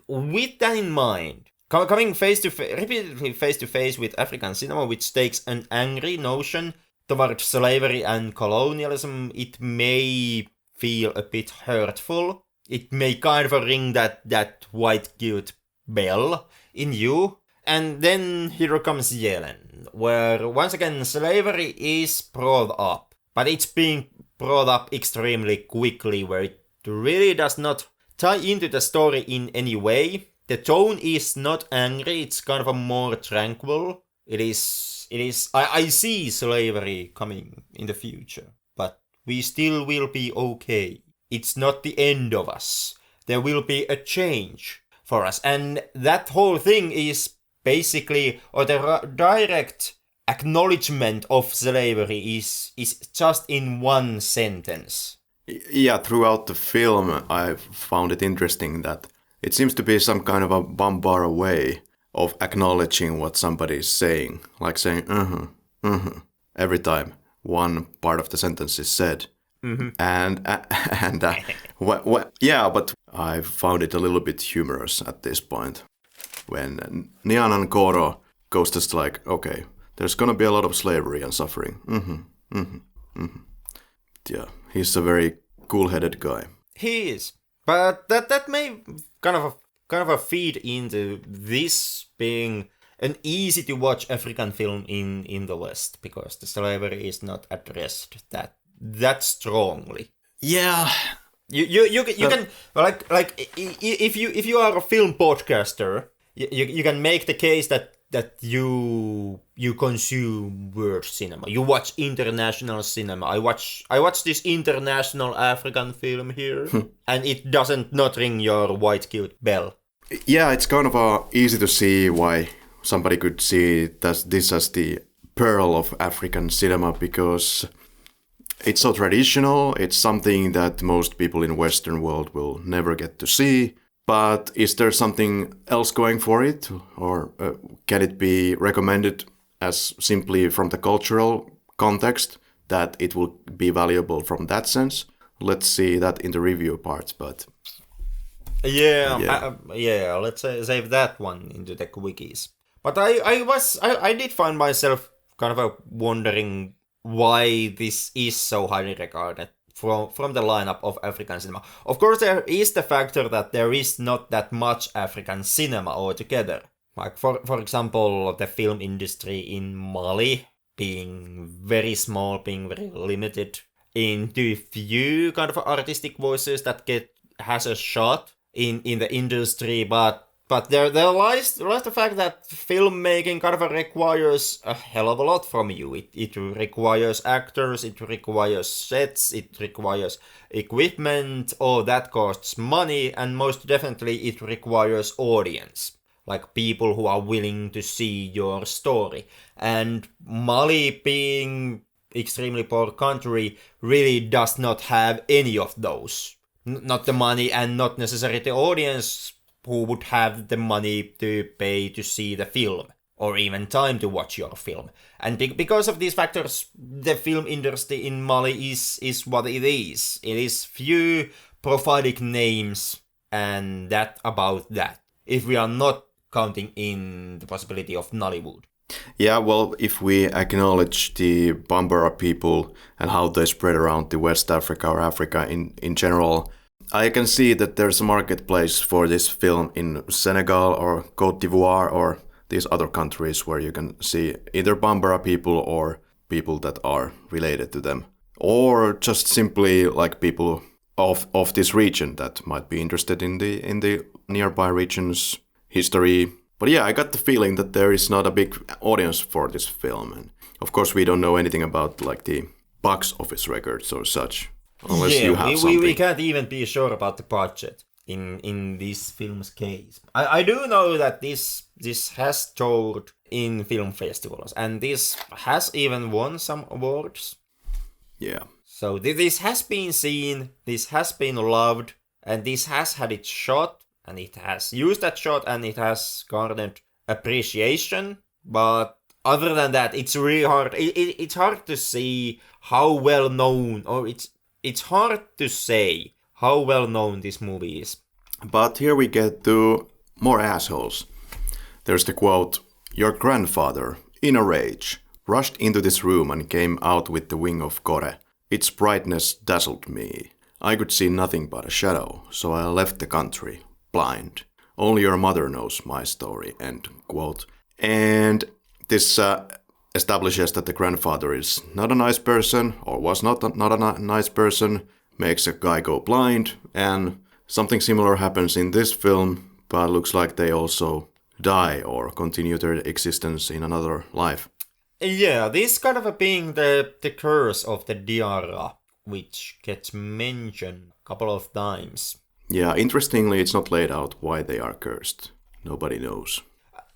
with that in mind, coming repeatedly face to face with African cinema, which takes an angry notion towards slavery and colonialism, it may feel a bit hurtful. It may kind of ring that white guilt bell in you. And then here comes Yellen, where once again slavery is brought up, but it's being brought up extremely quickly, where it really does not tie into the story in any way. the tone is not angry, it's kind of a more tranquil. It is, I see slavery coming in the future, but we still will be okay. It's not the end of us. There will be a change for us. And that whole thing is basically, or the direct acknowledgement of slavery is just in one sentence.
Yeah, throughout the film, I found it interesting that it seems to be some kind of a Bambara way of acknowledging what somebody is saying, like saying every time one part of the sentence is said.
Mm-hmm.
Yeah, but I found it a little bit humorous at this point when Nyanan Koro goes just like, okay, there's gonna be a lot of slavery and suffering. Yeah, he's a very cool-headed guy.
He is, but that may kind of a feed into this being an easy to watch African film in the West, because the slavery is not addressed that strongly.
Yeah,
you can like if you are a film podcaster, you can make the case that you consume world cinema. You watch international cinema. I watch this international African film here, and it doesn't not ring your white cute bell.
Yeah, it's kind of easy to see why somebody could see this as the pearl of African cinema, because it's so traditional. It's something that most people in Western world will never get to see. But is there something else going for it? Or can it be recommended as simply from the cultural context that it will be valuable from that sense? Let's see that in the review part, but...
Yeah, let's save that one into the quickies. But I did find myself kind of wondering why this is so highly regarded from the lineup of African cinema. Of course, there is the factor that there is not that much African cinema altogether. Like, for example, the film industry in Mali being very small, being very limited into few kind of artistic voices that has a shot in the industry, but there lies the fact that filmmaking kind of requires a hell of a lot from you. It requires actors, it requires sets, it requires equipment, all that costs money, and most definitely it requires audience. Like people who are willing to see your story. And Mali, being extremely poor country, really does not have any of those. Not the money and not necessarily the audience who would have the money to pay to see the film, or even time to watch your film. And because of these factors, the film industry in Mali is what it is. It is few prophetic names, and that about that, if we are not counting in the possibility of Nollywood.
Yeah, well, if we acknowledge the Bambara people and how they spread around the West Africa or Africa in general, I can see that there's a marketplace for this film in Senegal or Côte d'Ivoire or these other countries where you can see either Bambara people or people that are related to them. Or just simply like people of this region that might be interested in the nearby region's history. But yeah, I got the feeling that there is not a big audience for this film. And of course, we don't know anything about like the box office records or such. Unless you have something.
We can't even be sure about the budget in this film's case. I do know that this has toured in film festivals, and this has even won some awards.
Yeah.
So this has been seen, this has been loved, and this has had its shot, and it has used that shot, and it has garnered appreciation. But other than that, it's really hard. It's hard to see how well known, or it's hard to say how well known this movie is.
But here we get to more assholes. There's the quote, "Your grandfather, in a rage, rushed into this room and came out with the wing of Kore. Its brightness dazzled me. I could see nothing but a shadow, so I left the country, blind. Only your mother knows my story," end quote. And this establishes that the grandfather is not a nice person, or was not a nice person, makes a guy go blind, and something similar happens in this film, but looks like they also die or continue their existence in another life.
Yeah, this kind of being the curse of the Diarra, which gets mentioned a couple of times.
Yeah, interestingly, it's not laid out why they are cursed. Nobody knows.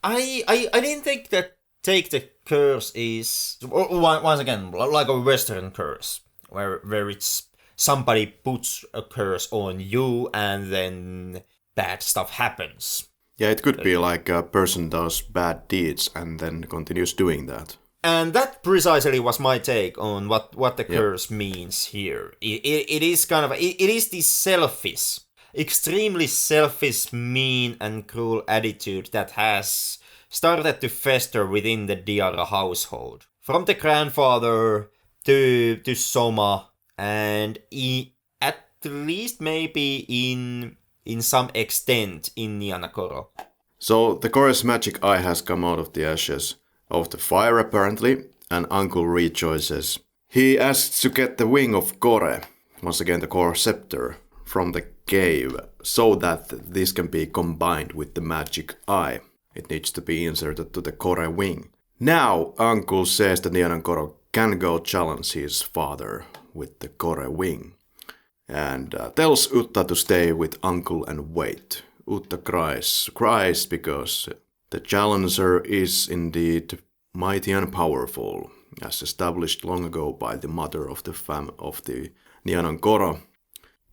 I didn't think that take the curse is once again like a Western curse, where it's somebody puts a curse on you and then bad stuff happens.
Yeah, it could be like a person does bad deeds and then continues doing that.
And that precisely was my take on what the curse means here. It is kind of it is this selfish, extremely selfish, mean and cruel attitude that has started to fester within the Diarra household. From the grandfather to Soma, and at least maybe in some extent in Nianagoro.
So the Kore's magic eye has come out of the ashes of the fire apparently, and Uncle rejoices. He asks to get the wing of Kore, once again the Kore scepter, from the cave, so that this can be combined with the magic eye. It needs to be inserted to the Kore wing. Now Uncle says that Nianagoro can go challenge his father with the Kore wing, and tells Utta to stay with Uncle and wait. Utta cries because the challenger is indeed mighty and powerful, as established long ago by the mother of the Nianagoro.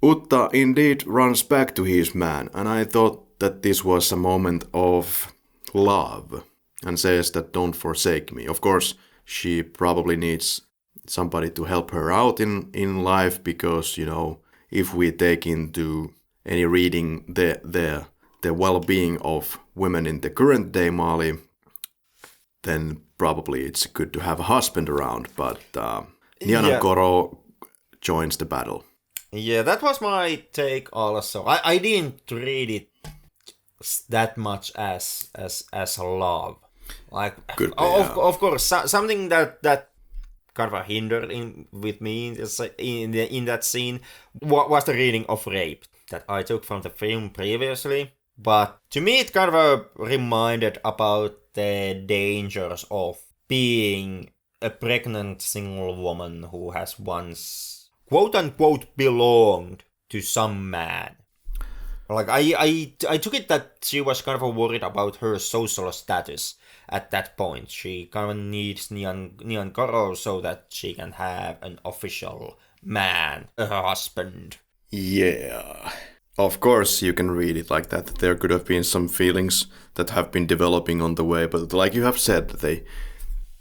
Utta indeed runs back to his man, and I thought that this was a moment of love, and says that don't forsake me. Of course, she probably needs somebody to help her out in life, because, you know, if we take into any reading the well-being of women in the current day Mali, then probably it's good to have a husband around, but Nianagoro joins the battle.
Yeah, that was my take also. I didn't read it that much as love. Like, of course, something that kind of hindered with me in that scene was the reading of rape that I took from the film previously. But to me, it kind of reminded about the dangers of being a pregnant single woman who has once, quote-unquote, belonged to some man. Like, I took it that she was kind of worried about her social status at that point. She kind of needs Nianagoro so that she can have an official man, a husband.
Yeah. Of course, you can read it like that. There could have been some feelings that have been developing on the way, but like you have said,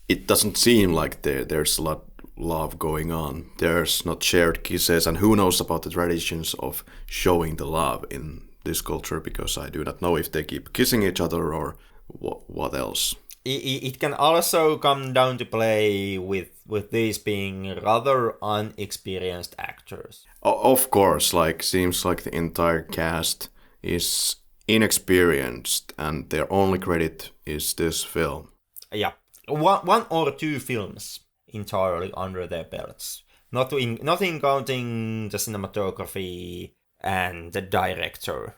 it doesn't seem like there's a lot of love going on. There's not shared kisses, and who knows about the traditions of showing the love in this culture, because I do not know if they keep kissing each other or what else.
It can also come down to play with these being rather unexperienced actors.
Of course, seems like the entire cast is inexperienced, and their only credit is this film.
Yeah, one or two films entirely under their belts. Nothing counting the cinematography and the director.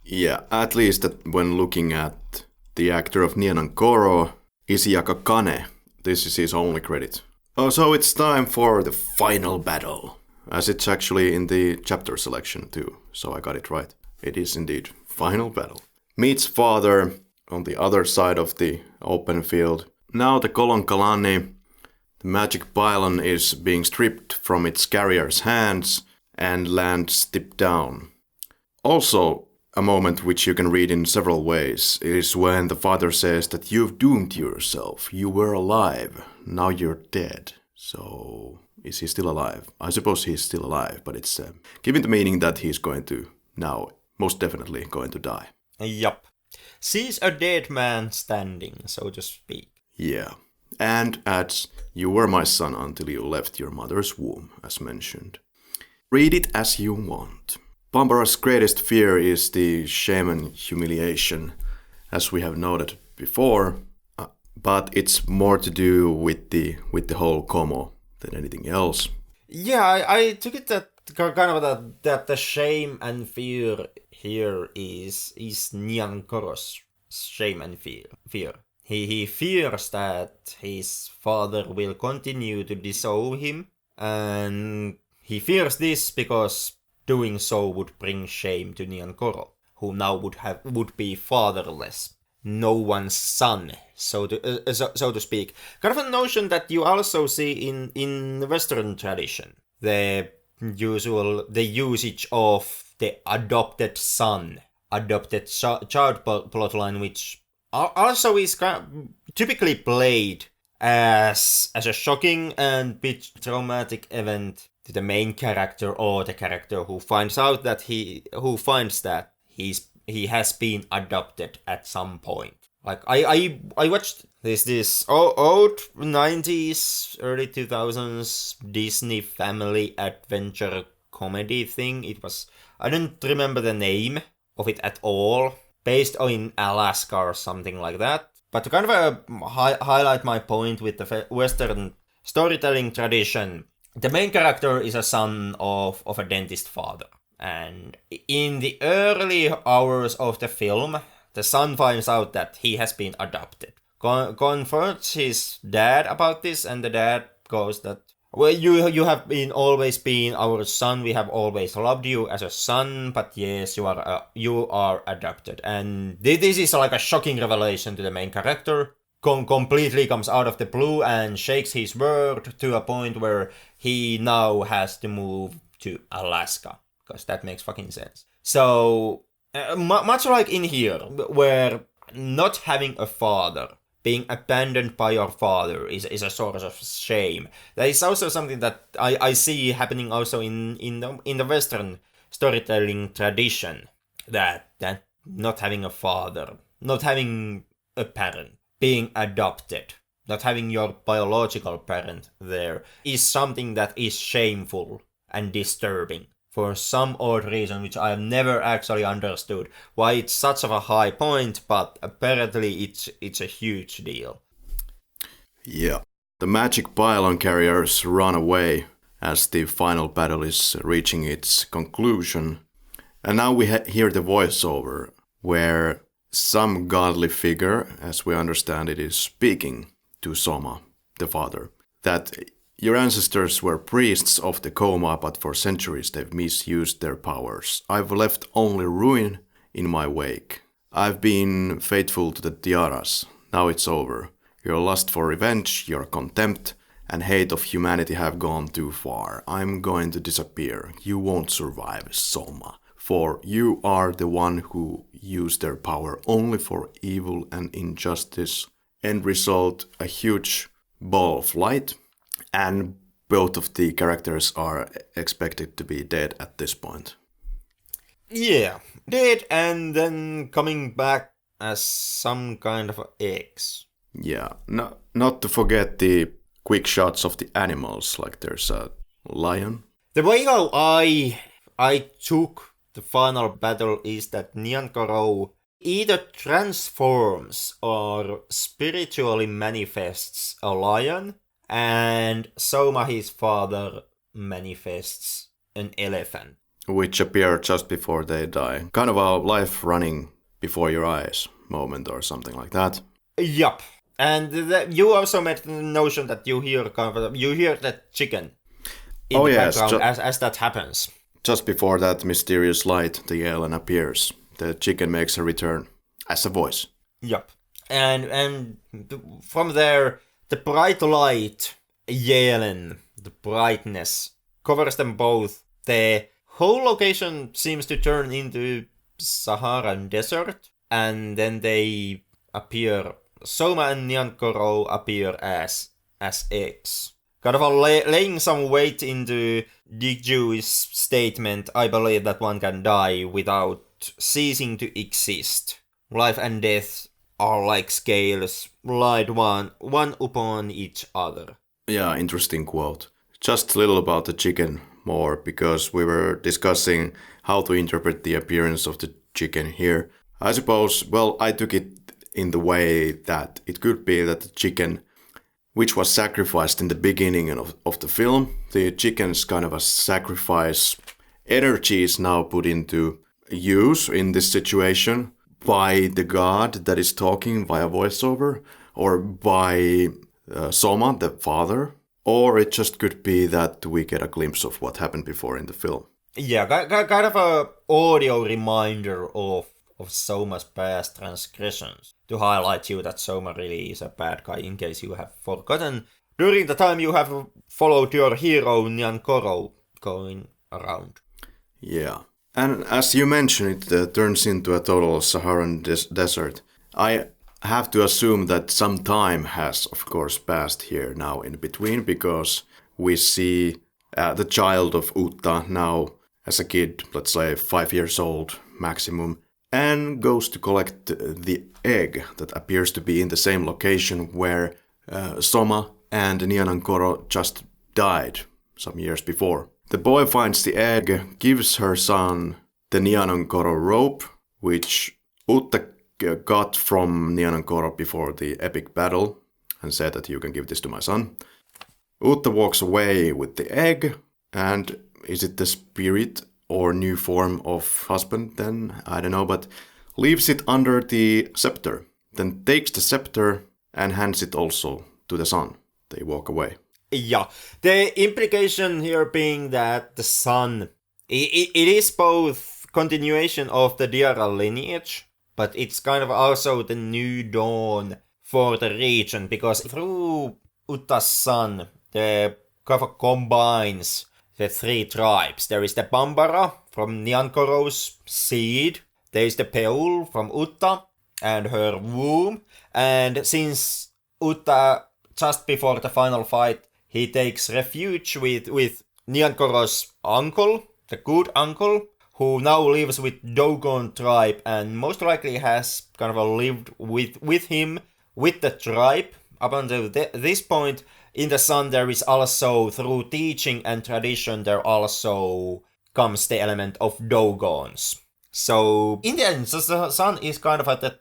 Yeah, at least that when looking at the actor of Nianagoro, Isayaka Kane, this is his only credit. Oh, so it's time for the final battle, as it's actually in the chapter selection too, so I got it right. It is indeed final battle. Meets father on the other side of the open field. Now the Kolonkalani, the magic pylon, is being stripped from its carrier's hands and lands deep down. Also, a moment which you can read in several ways is when the father says that you've doomed yourself. You were alive, now you're dead. So, is he still alive? I suppose he's still alive, but it's giving the meaning that he's going to now, most definitely going to die.
Yup. Sees a dead man standing, so to speak.
Yeah. And adds, you were my son until you left your mother's womb, as mentioned. Read it as you want. Bambara's greatest fear is the shame and humiliation, as we have noted before, but it's more to do with the whole Komo than anything else.
Yeah, I took it that kind of that the shame and fear here is Nyankoro's shame and fear. He fears that his father will continue to disown him, and he fears this because doing so would bring shame to Nyankoro, who now would be fatherless, no one's son, so to speak. Kind of a notion that you also see in Western tradition. The usage of the adopted son, adopted child plotline, which also is typically played as a shocking and bit traumatic event to the main character, or the character who finds that he has been adopted at some point. Like I watched this old 90s, early 2000s Disney family adventure comedy thing. It was, I don't remember the name of it at all, based in Alaska or something like that. But to kind of highlight my point with the Western storytelling tradition, the main character is a son of a dentist father. And in the early hours of the film, the son finds out that he has been adopted. Confronts his dad about this, and the dad goes that, well, you have always been our son. We have always loved you as a son, but yes, you are adopted. And this is like a shocking revelation to the main character. Completely comes out of the blue and shakes his word to a point where he now has to move to Alaska, because that makes fucking sense. So much like in here, where not having a father, being abandoned by your father is a sort of shame. That is also something that I see happening also in the Western storytelling tradition. That not having a father, not having a parent, being adopted, not having your biological parent there is something that is shameful and disturbing. For some odd reason, which I have never actually understood why it's such of a high point, but apparently it's a huge deal.
Yeah. The magic pylon carriers run away as the final battle is reaching its conclusion. And now we hear the voiceover, where some godly figure, as we understand it, is speaking to Soma, the father, that your ancestors were priests of the Koma, but for centuries they've misused their powers. I've left only ruin in my wake. I've been faithful to the Tiaras. Now it's over. Your lust for revenge, your contempt, and hate of humanity have gone too far. I'm going to disappear. You won't survive, Soma. For you are the one who used their power only for evil and injustice. End result, a huge ball of light. And both of the characters are expected to be dead at this point.
Yeah, dead and then coming back as some kind of eggs.
Yeah, not to forget the quick shots of the animals, like there's a lion.
The way how I took the final battle is that Nyankoro either transforms or spiritually manifests a lion, and Soma, his father, manifests an elephant.
Which appear just before they die. Kind of a life running before your eyes moment or something like that.
Yup. And you also made the notion that you hear the chicken in the background as that happens.
Just before that mysterious light, the Yelen appears. The chicken makes a return as a voice.
Yup. And from there, the bright light, Yelen, the brightness, covers them both. The whole location seems to turn into Saharan desert, and then they appear, Soma and Nyankoro appear as eggs. Kind of laying some weight into Digju's statement, I believe that one can die without ceasing to exist. Life and death are like scales, laid one upon each other.
Yeah, interesting quote. Just a little about the chicken more, because we were discussing how to interpret the appearance of the chicken here. I suppose, well, I took it in the way that it could be that the chicken, which was sacrificed in the beginning of the film, the chicken's kind of a sacrifice energy is now put into use in this situation by the god that is talking via voiceover, or by Soma, the father, or it just could be that we get a glimpse of what happened before in the film.
Yeah, kind of a audio reminder of Soma's past transgressions to highlight you that Soma really is a bad guy, in case you have forgotten during the time you have followed your hero Nyankoro going around.
Yeah. And as you mentioned, it turns into a total Saharan desert. I have to assume that some time has, of course, passed here now in between, because we see the child of Uta now as a kid, let's say 5 years old maximum, and goes to collect the egg that appears to be in the same location where Soma and Nyankoro just died some years before. The boy finds the egg, gives her son the Nyankoro rope, which Uta got from Nyankoro before the epic battle, and said that you can give this to my son. Uta walks away with the egg, and is it the spirit or new form of husband then? I don't know, but leaves it under the scepter, then takes the scepter and hands it also to the son. They walk away.
Yeah, the implication here being that the son, it is both continuation of the Diara lineage, but it's kind of also the new dawn for the region, because through Utta's son, the kind of combines the 3 tribes. There is the Bambara from Nyankoro's seed, there is the Peul from Utta and her womb, and since Utta, just before the final fight, he takes refuge with Nyankoro's uncle, the good uncle, who now lives with Dogon tribe and most likely has kind of lived with him, with the tribe. Up until this point, in the son there is also, through teaching and tradition, there also comes the element of Dogons. So, in the end, the son is kind of the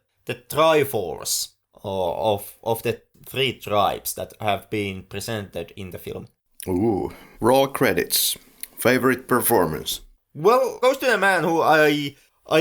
Triforce of the 3 tribes that have been presented in the film.
Ooh, roll credits. Favorite performance?
Well, goes to a man who I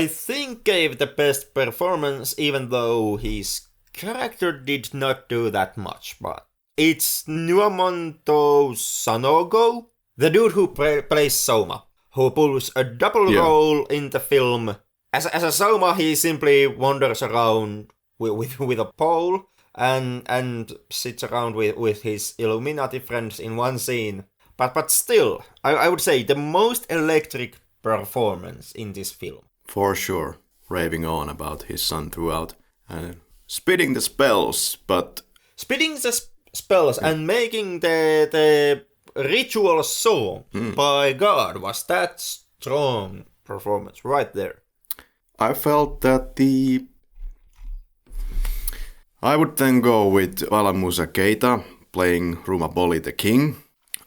think gave the best performance, even though his character did not do that much, but it's Nuamonto Sanogo, the dude who plays Soma, who pulls a double role in the film. As a Soma, he simply wanders around with a pole and sits around with his Illuminati friends in one scene. But still, I would say the most electric performance in this film.
For sure. Raving on about his son throughout. Spitting the spells, but...
Spitting the spells and making the ritual song by God was that strong performance right there.
I felt that I would then go with Valamusa Keita playing Rumaboli the King.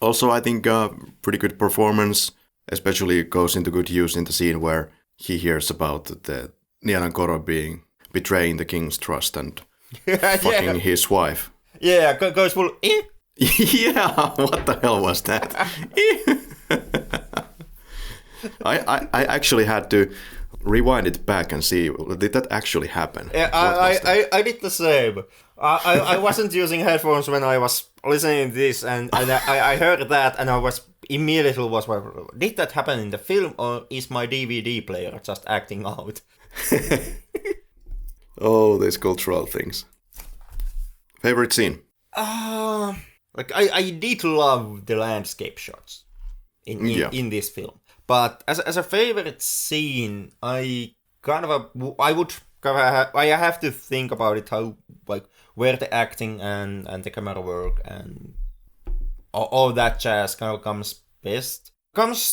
Also, I think a pretty good performance, especially goes into good use in the scene where he hears about the Nyankoro betraying the king's trust and fucking his wife.
Yeah, goes full.
Yeah, what the hell was that? I actually had to rewind it back and see, did that actually happen?
Yeah, I did the same. I wasn't using headphones when I was listening to this, and I heard that, and I was immediately well, did that happen in the film, or is my DVD player just acting out?
Oh, these cultural things. Favorite scene?
I did love the landscape shots in this film, but as a favorite scene, I have to think about it, how where the acting and the camera work and all that jazz kind of comes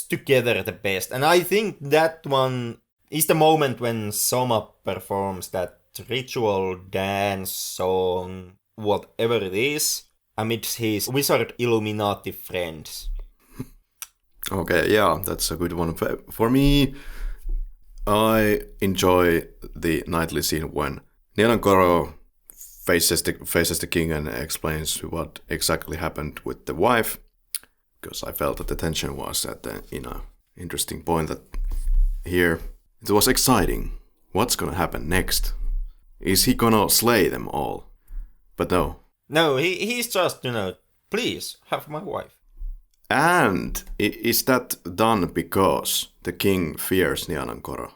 together the best, and I think that one is the moment when Soma performs that ritual dance song, whatever it is, amidst his wizard Illuminati friends.
Okay, yeah, that's a good one. For me, I enjoy the nightly scene when Nyankoro faces the king and explains what exactly happened with the wife, because I felt that the tension was at an interesting point that here It was exciting. What's gonna happen next? Is he gonna slay them all? But no.
No, he's just, please, have my wife.
And is that done because the king fears Nianankoro?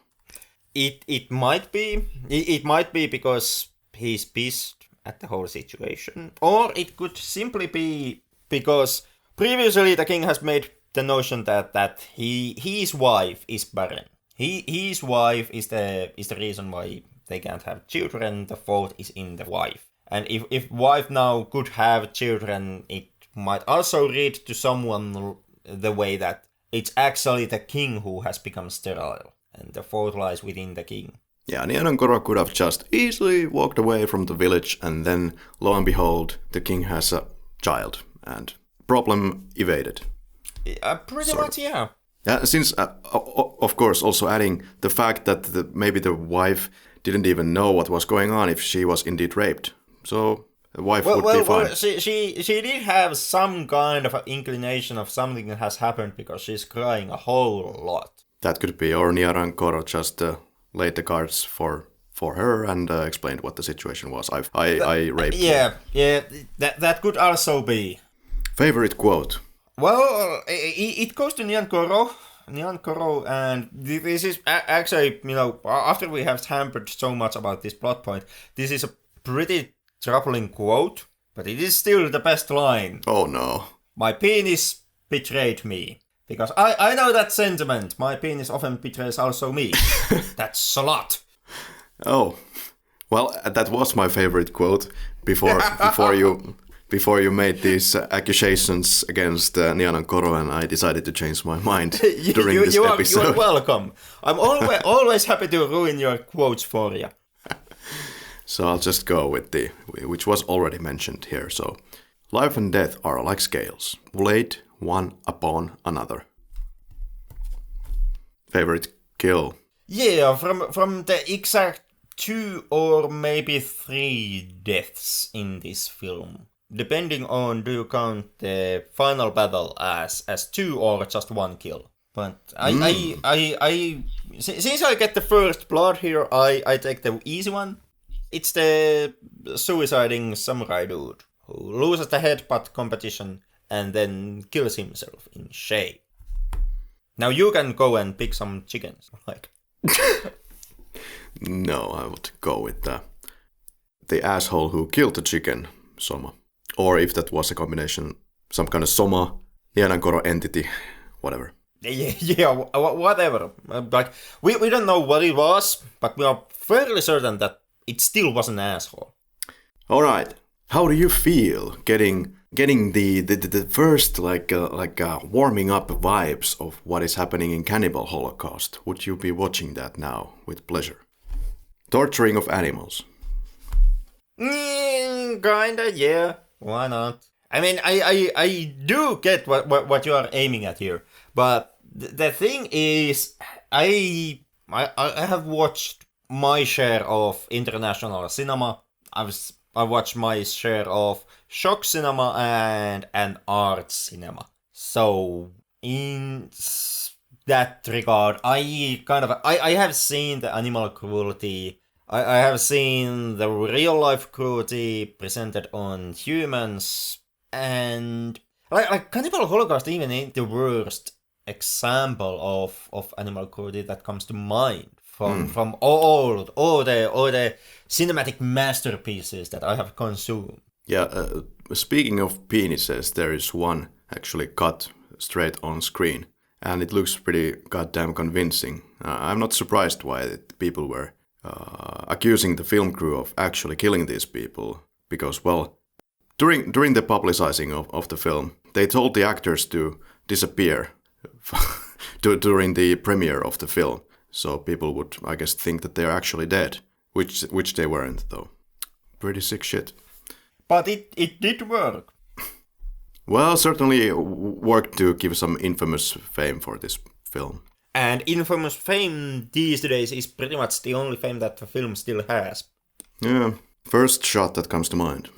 It might be. It might be because he's pissed at the whole situation. Or it could simply be because previously the king has made the notion that his wife is barren. His wife is the reason why they can't have children. The fault is in the wife. And if wife now could have children, it might also read to someone the way that it's actually the king who has become sterile. And the fault lies within the king.
Yeah, Nianankoro could have just easily walked away from the village, and then, lo and behold, the king has a child, and problem evaded.
Pretty much, yeah.
Since, of course, also adding the fact that maybe the wife didn't even know what was going on if she was indeed raped. So the wife would be fine.
Well, she did have some kind of an inclination of something that has happened because she's crying a whole lot.
That could be, or Nianankoro just laid the cards for her and explained what the situation was. I raped
you. Yeah, that could also be.
Favorite quote?
Well, it goes to Nianankoro, and this is actually, after we have hampered so much about this plot point, this is a pretty troubling quote, but it is still the best line.
Oh no.
My penis betrayed me. Because I know that sentiment. My penis often betrays also me. That's a lot.
Oh. Well, that was my favorite quote before you made these accusations against Nianankoro, and I decided to change my mind during this episode.
You are welcome. I'm always happy to ruin your quotes for you.
So I'll just go with which was already mentioned here. So, life and death are like scales, laid one upon another. Favorite kill?
Yeah, from the exact 2 or maybe 3 deaths in this film. Depending on do you count the final battle as 2 or just 1 kill. But I since I get the first blood here, I take the easy one. It's the suiciding samurai dude who loses the headbutt competition and then kills himself in shame. Now you can go and pick some chickens.
No, I would go with the asshole who killed the chicken, Soma. Or if that was a combination, some kind of Soma, Nianankoro entity, whatever.
Yeah, whatever. We don't know what it was, but we are fairly certain that it still was an asshole.
Alright, how do you feel getting the first warming up vibes of what is happening in Cannibal Holocaust? Would you be watching that now with pleasure? Torturing of animals.
Kinda, yeah. Why not? I mean, I do get what you are aiming at here, but the thing is, I have watched my share of international cinema. I watched my share of shock cinema and art cinema. So in that regard, I have seen the animal cruelty. I have seen the real life cruelty presented on humans, and like Cannibal Holocaust even ain't the worst example of animal cruelty that comes to mind from all the cinematic masterpieces that I have consumed.
Yeah, speaking of penises, there is one actually cut straight on screen, and it looks pretty goddamn convincing. I'm not surprised why people were accusing the film crew of actually killing these people, because, well, during the publicizing of the film, they told the actors to disappear during the premiere of the film, so people would, I guess, think that they're actually dead, which they weren't, though. Pretty sick shit.
But it did work.
Well, certainly worked to give some infamous fame for this film.
And infamous fame these days is pretty much the only fame that the film still has.
Yeah, first shot that comes to mind.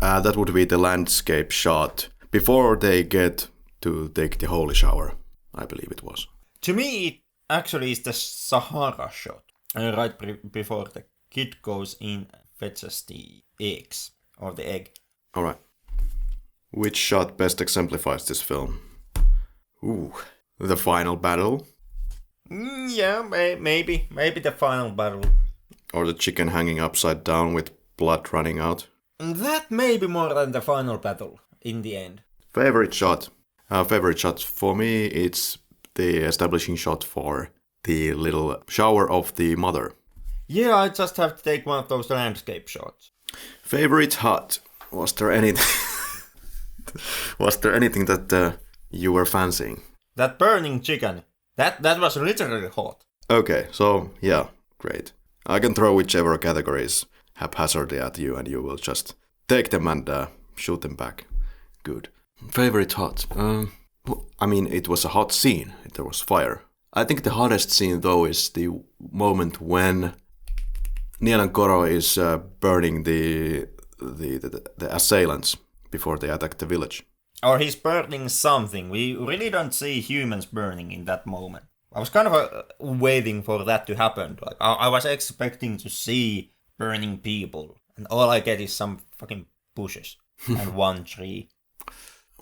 That would be the landscape shot before they get to take the holy shower, I believe it was.
To me, actually is the Sahara shot. Right before the kid goes in and fetches the eggs, or the egg.
Alright. Which shot best exemplifies this film? Ooh, the final battle?
Yeah, maybe the final battle.
Or the chicken hanging upside down with blood running out?
That may be more than the final battle, in the end.
Favorite shot? Favorite shot for me, it's the establishing shot for the little shower of the mother.
Yeah, I just have to take one of those landscape shots.
Favorite hut? Was there anything? Was there anything that you were fancying?
That burning chicken. That was literally hot.
Okay, so yeah, great. I can throw whichever categories haphazardly at you, and you will just take them and shoot them back. Good. Favorite hut? I mean, it was a hot scene. There was fire. I think the hottest scene, though, is the moment when Nianan Koro is burning the assailants before they attack the village.
Or he's burning something. We really don't see humans burning in that moment. I was kind of waiting for that to happen. Like I was expecting to see burning people, and all I get is some fucking bushes and one tree.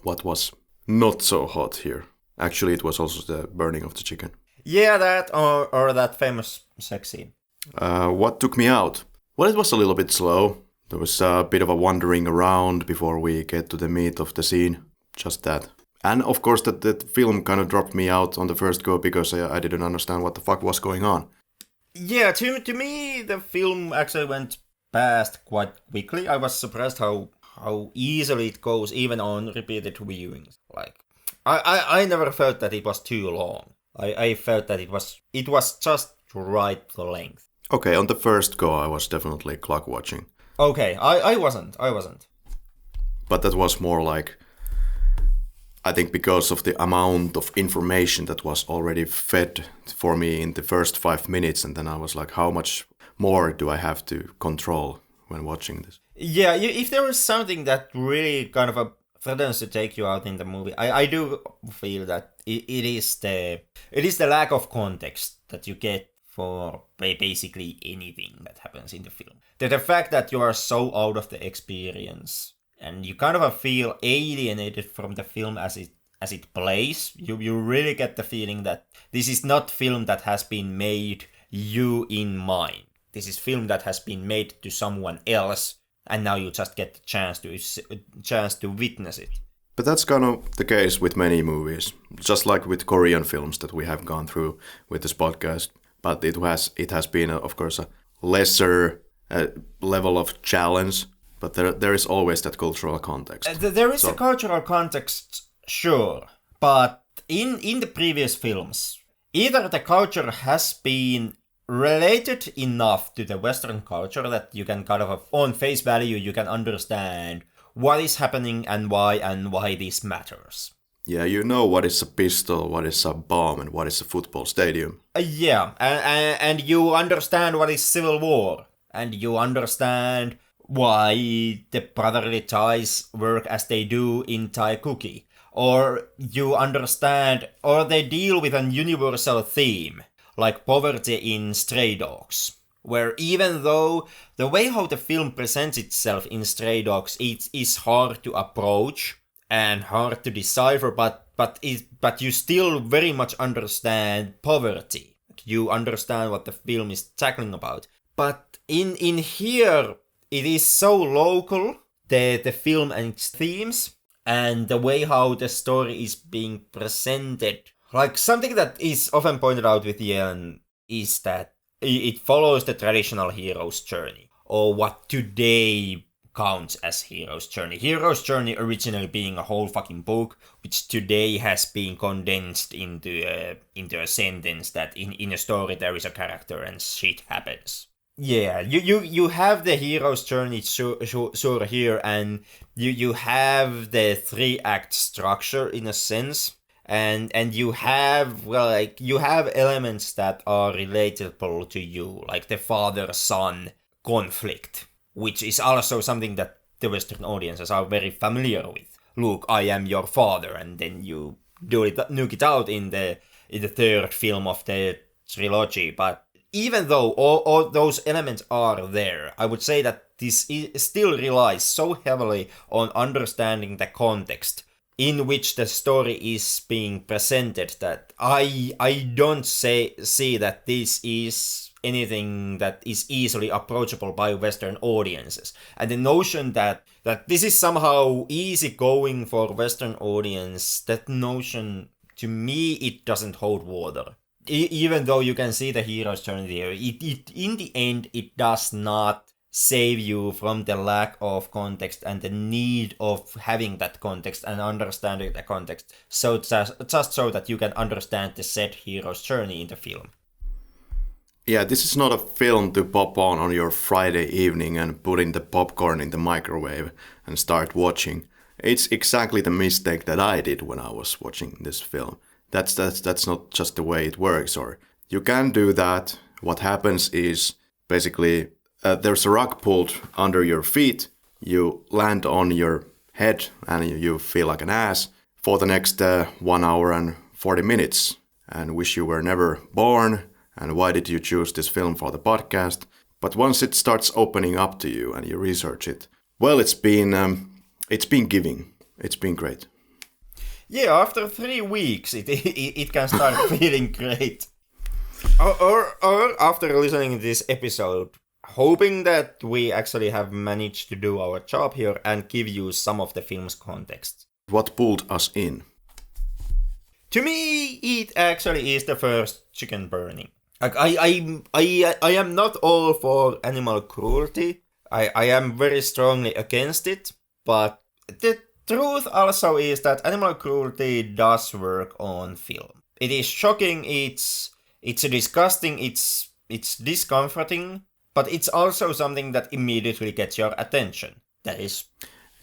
What was not so hot here? Actually, it was also the burning of the chicken.
Yeah, that or that famous sex scene.
What took me out? Well, it was a little bit slow. There was a bit of a wandering around before we get to the meat of the scene. Just that. And of course that film kind of dropped me out on the first go because I didn't understand what the fuck was going on.
Yeah, to me the film actually went past quite quickly. I was surprised how easily it goes even on repeated viewings. Like I never felt that it was too long. I felt that it was just right length.
Okay, on the first go I was definitely clock watching.
Okay, I wasn't.
But that was more like, I think because of the amount of information that was already fed for me in the first 5 minutes, and then I was like, how much more do I have to control when watching this?
Yeah, if there was something that really kind of threatens to take you out in the movie, I do feel that it is the lack of context that you get for basically anything that happens in the film. The fact that you are so out of the experience and you kind of feel alienated from the film as it plays. You really get the feeling that this is not film that has been made you in mind. This is film that has been made to someone else, and now you just get the chance to witness it.
But that's kind of the case with many movies, just like with Korean films that we have gone through with this podcast. But it has been, of course, a lesser level of challenge. But there is always that cultural context.
There is a cultural context, sure. But in the previous films, either the culture has been related enough to the Western culture that you can kind of, on face value, you can understand what is happening and why this matters.
Yeah, you know what is a pistol, what is a bomb, and what is a football stadium.
Yeah, and you understand what is civil war, and you understand why the brotherly ties work as they do in Thai Cookie. Or you understand, or they deal with an universal theme, like poverty in Stray Dogs, where even though the way how the film presents itself in Stray Dogs, it is hard to approach and hard to decipher, but you still very much understand poverty. You understand what the film is tackling about. But in here, it is so local, the film and its themes, and the way how the story is being presented. Like, something that is often pointed out with Yen is that it follows the traditional hero's journey, or what today counts as hero's journey. Hero's journey originally being a whole fucking book, which today has been condensed into a sentence that in a story there is a character and shit happens. Yeah, you have the hero's journey sure here, and you have the 3-act structure in a sense, and you have you have elements that are relatable to you, like the father-son conflict, which is also something that the Western audiences are very familiar with. Look, I am your father, and then you nuke it out in the in the third film of the trilogy. But even though all those elements are there, I would say that this still relies so heavily on understanding the context in which the story is being presented that I don't see that this is anything that is easily approachable by Western audiences. And the notion that this is somehow easy going for Western audience, that notion, to me, it doesn't hold water. Even though you can see the hero's journey there, it in the end, it does not save you from the lack of context and the need of having that context and understanding the context, so just so that you can understand the said hero's journey in the film.
Yeah, this is not a film to pop on your Friday evening and put in the popcorn in the microwave and start watching. It's exactly the mistake that I did when I was watching this film. That's not just the way it works. Or you can do that. What happens is basically there's a rug pulled under your feet. You land on your head and you feel like an ass for the next 1 hour and 40 minutes and wish you were never born. And why did you choose this film for the podcast? But once it starts opening up to you and you research it, well, it's been giving. It's been great.
Yeah, after 3 weeks, it can start feeling great. Or after listening to this episode, hoping that we actually have managed to do our job here and give you some of the film's context.
What pulled us in?
To me, it actually is the first chicken burning. Like I am not all for animal cruelty. I am very strongly against it, but the truth also is that animal cruelty does work on film. It is shocking, it's disgusting, it's discomforting, but it's also something that immediately gets your attention. That is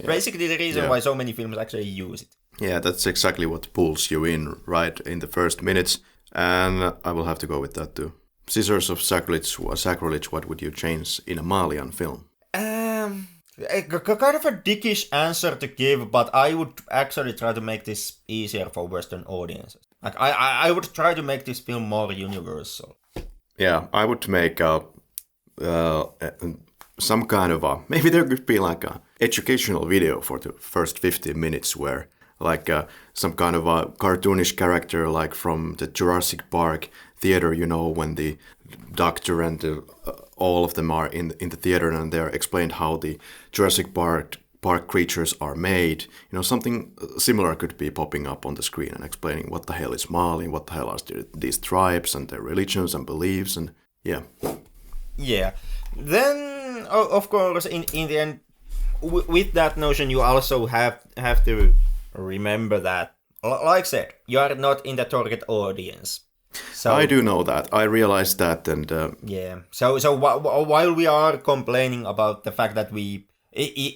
basically the reason why so many films actually use it.
Yeah, that's exactly what pulls you in right in the first minutes, and I will have to go with that too. Scissors of Sacrilege, what would you change in a Malian film?
Kind of a dickish answer to give, but I would actually try to make this easier for Western audiences. Like I would try to make this film more universal.
Yeah, I would make some kind of maybe there could be like a educational video for the first 15 minutes where like some kind of a cartoonish character like from the Jurassic Park theater, you know, when the doctor and all of them are in the theater and they're explained how the Jurassic Park creatures are made. You know, something similar could be popping up on the screen and explaining what the hell is Mali, what the hell are these tribes and their religions and beliefs, and yeah.
Yeah. Then, of course, in the end, with that notion, you also have to remember that, like I said, you are not in the target audience. So,
I do know that. I realized that, and
yeah. So while we are complaining about the fact that it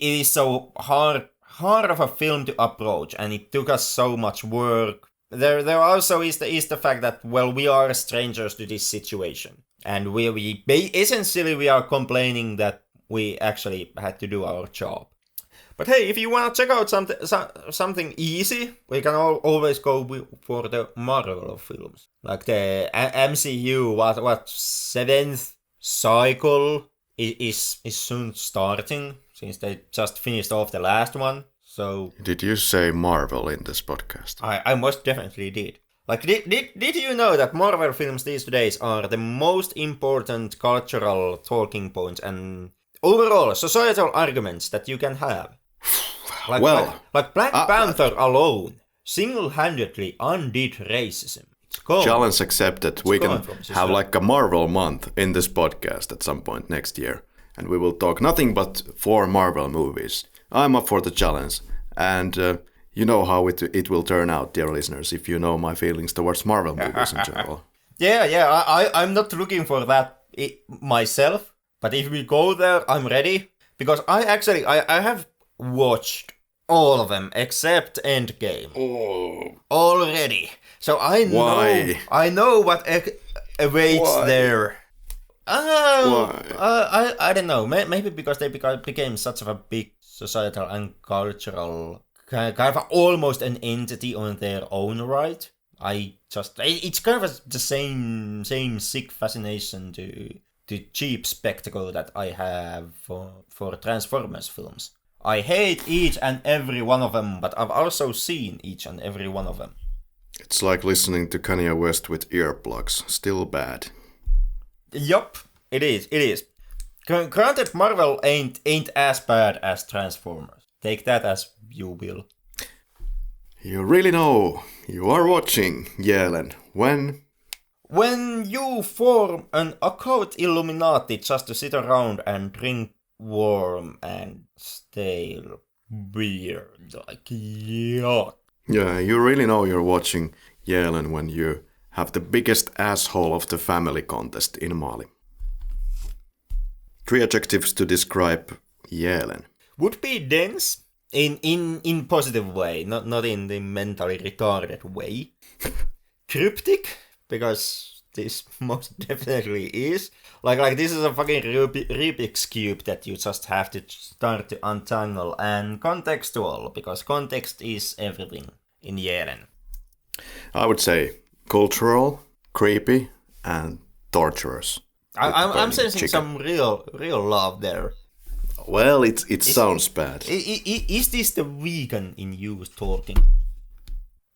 is so hard of a film to approach, and it took us so much work, there also is the fact that, well, we are strangers to this situation, and we essentially we are complaining that we actually had to do our job. But hey, if you want to check out something easy, we can always go for the Marvel films. Like the MCU, what seventh cycle is soon starting, since they just finished off the last one. So
did you say Marvel in this podcast?
I most definitely did. Like, did you know that Marvel films these days are the most important cultural talking points and overall societal arguments that you can have? Like Black Panther alone single-handedly undid racism.
Challenge accepted. We can have like a Marvel month in this podcast at some point next year, and we will talk nothing but 4 Marvel movies. I'm up for the challenge, and you know how it will turn out, dear listeners, if you know my feelings towards Marvel movies in general.
Yeah, I'm not looking for that myself, but if we go there, I'm ready, because I have watched all of them except Endgame already, so I know what awaits there. I don't know. Maybe because they became such a big societal and cultural kind of almost an entity on their own right. It's kind of the same sick fascination to cheap spectacle that I have for Transformers films. I hate each and every one of them, but I've also seen each and every one of them.
It's like listening to Kanye West with earplugs. Still bad.
Yup, it is. Granted, Marvel ain't as bad as Transformers. Take that as you will.
You really know. You are watching, Yelen.
When you form an occult Illuminati just to sit around and drink warm and stale beer, like, yeah.
Yeah, you really know you're watching Yelen when you have the biggest asshole of the family contest in Mali. 3 adjectives to describe Yelen.
Would be dense in positive way, not in the mentally retarded way. Cryptic, because this most definitely is. Like this is a fucking Rubik's Cube that you just have to start to untangle. And contextual, because context is everything in Yelen.
I would say cultural, creepy, and torturous.
I'm sensing some real love there.
Well, it sounds bad.
Is this the vegan in you talking?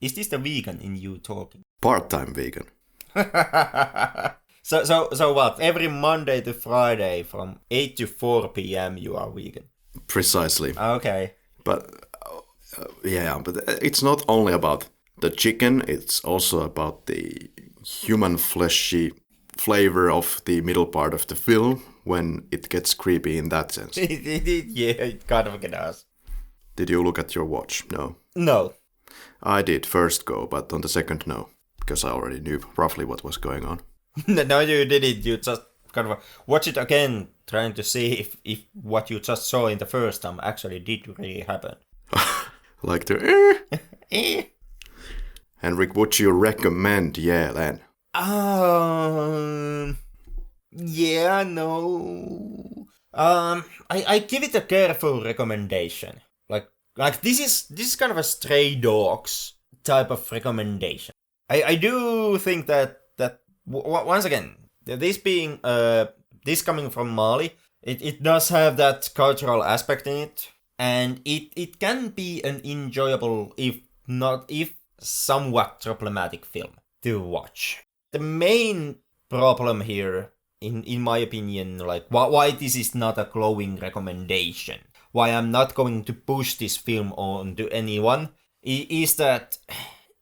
Is this the vegan in you talking?
Part-time vegan.
So what? Every Monday to Friday from 8 to 4 p.m. you are vegan?
Precisely.
Okay.
But but it's not only about the chicken, it's also about the human fleshy flavor of the middle part of the film when it gets creepy in that sense.
Yeah, it kind of does.
Did you look at your watch? No.
No.
I did first go, but on the second no, because I already knew roughly what was going on.
No, you didn't. You just kind of watch it again, trying to see if what you just saw in the first time actually did really happen.
Like the Henrik, would you recommend Yelen?
Yeah, no. I give it a careful recommendation. Like this is kind of a Stray Dogs type of recommendation. I do think that once again, this being this coming from Mali, it does have that cultural aspect in it, and it can be an enjoyable, if somewhat problematic film to watch. The main problem here, in my opinion, like why this is not a glowing recommendation, why I'm not going to push this film on to anyone, is that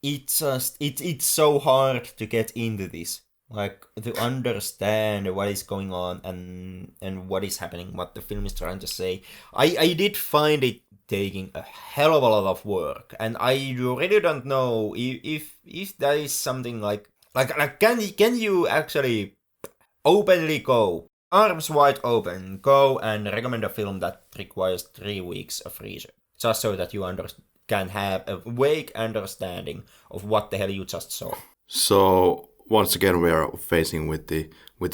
it's so hard to get into this, like to understand what is going on and what is happening, what the film is trying to say. I did find it taking a hell of a lot of work, and I really don't know if that is something like can you actually openly go, arms wide open, go and recommend a film that requires 3 weeks of research, just so that you can have a vague understanding of what the hell you just saw?
So once again, we are facing with the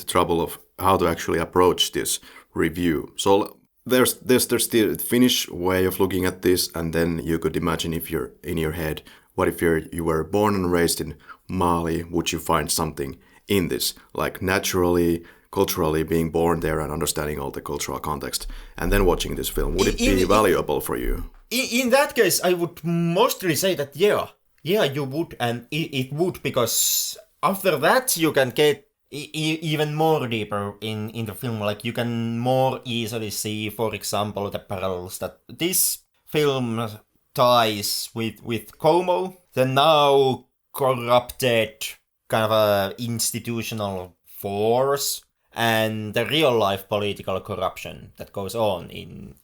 trouble of how to actually approach this review. So there's the Finnish way of looking at this, and then you could imagine, if you're in your head, what if you were born and raised in Mali, would you find something in this, like naturally, culturally being born there and understanding all the cultural context, and then watching this film? Would it be valuable for you?
In that case, I would mostly say that yeah, you would, and it would, because after that you can get even more deeper in the film. Like you can more easily see, for example, the parallels that this film ties with Como, the now corrupted kind of a institutional force, and the real life political corruption that goes on in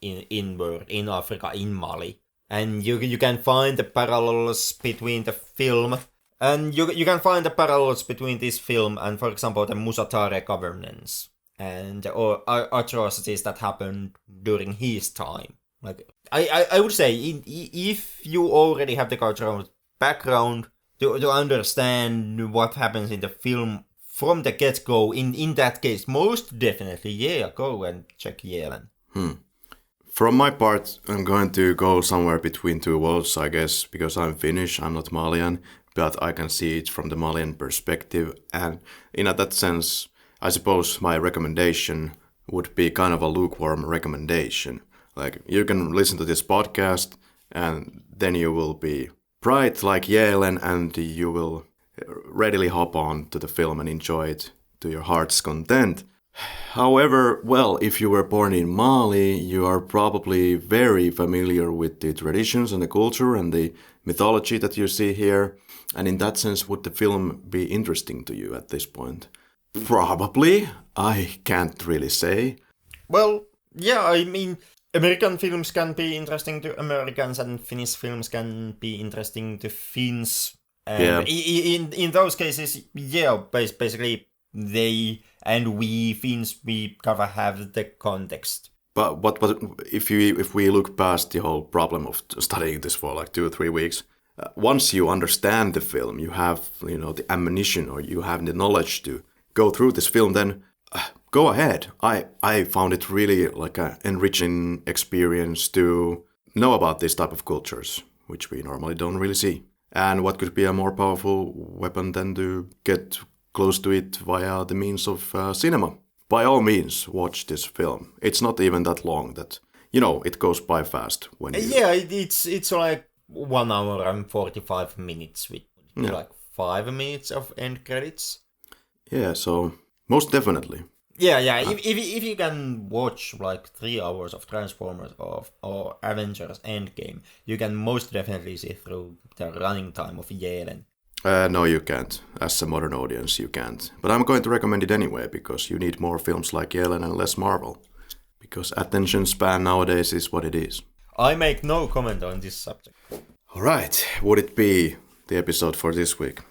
Africa, in Mali. And you can find the parallels between the film, and you can find the parallels between this film and, for example, the Musatare governance and or atrocities that happened during his time. Like I would say, if you already have the cultural background to understand what happens in the film from the get-go, in that case, most definitely, yeah, go and check Yelen.
From my part, I'm going to go somewhere between two worlds, I guess, because I'm Finnish, I'm not Malian. but I can see it from the Malian perspective. And in that sense, I suppose my recommendation would be kind of a lukewarm recommendation. Like, you can listen to this podcast and then you will be bright like Yalen and you will readily hop on to the film and enjoy it to your heart's content. However, well, if you were born in Mali, you are probably very familiar with the traditions and the culture and the mythology that you see here. And in that sense, would the film be interesting to you at this point? Probably. I can't really say.
Well, yeah, I mean, American films can be interesting to Americans and Finnish films can be interesting to Finns. And in those cases, yeah, basically they and we Finns, we kind of have the context.
But if we look past the whole problem of studying this for like 2 or 3 weeks, once you understand the film, you have the ammunition or you have the knowledge to go through this film, then go ahead. I found it really like an enriching experience to know about this type of cultures, which we normally don't really see. And what could be a more powerful weapon than to get close to it via the means of cinema? By all means, watch this film. It's not even that long that, it goes by fast. When
Yeah, it's like 1 hour and 45 minutes with like 5 minutes of end credits.
Yeah, so most definitely.
Yeah. If you can watch like 3 hours of Transformers or Avengers Endgame, you can most definitely see through the running time of Yalen.
No, you can't. As a modern audience, you can't. But I'm going to recommend it anyway, because you need more films like Yellen and less Marvel. Because attention span nowadays is what it is.
I make no comment on this subject.
Alright, would it be the episode for this week?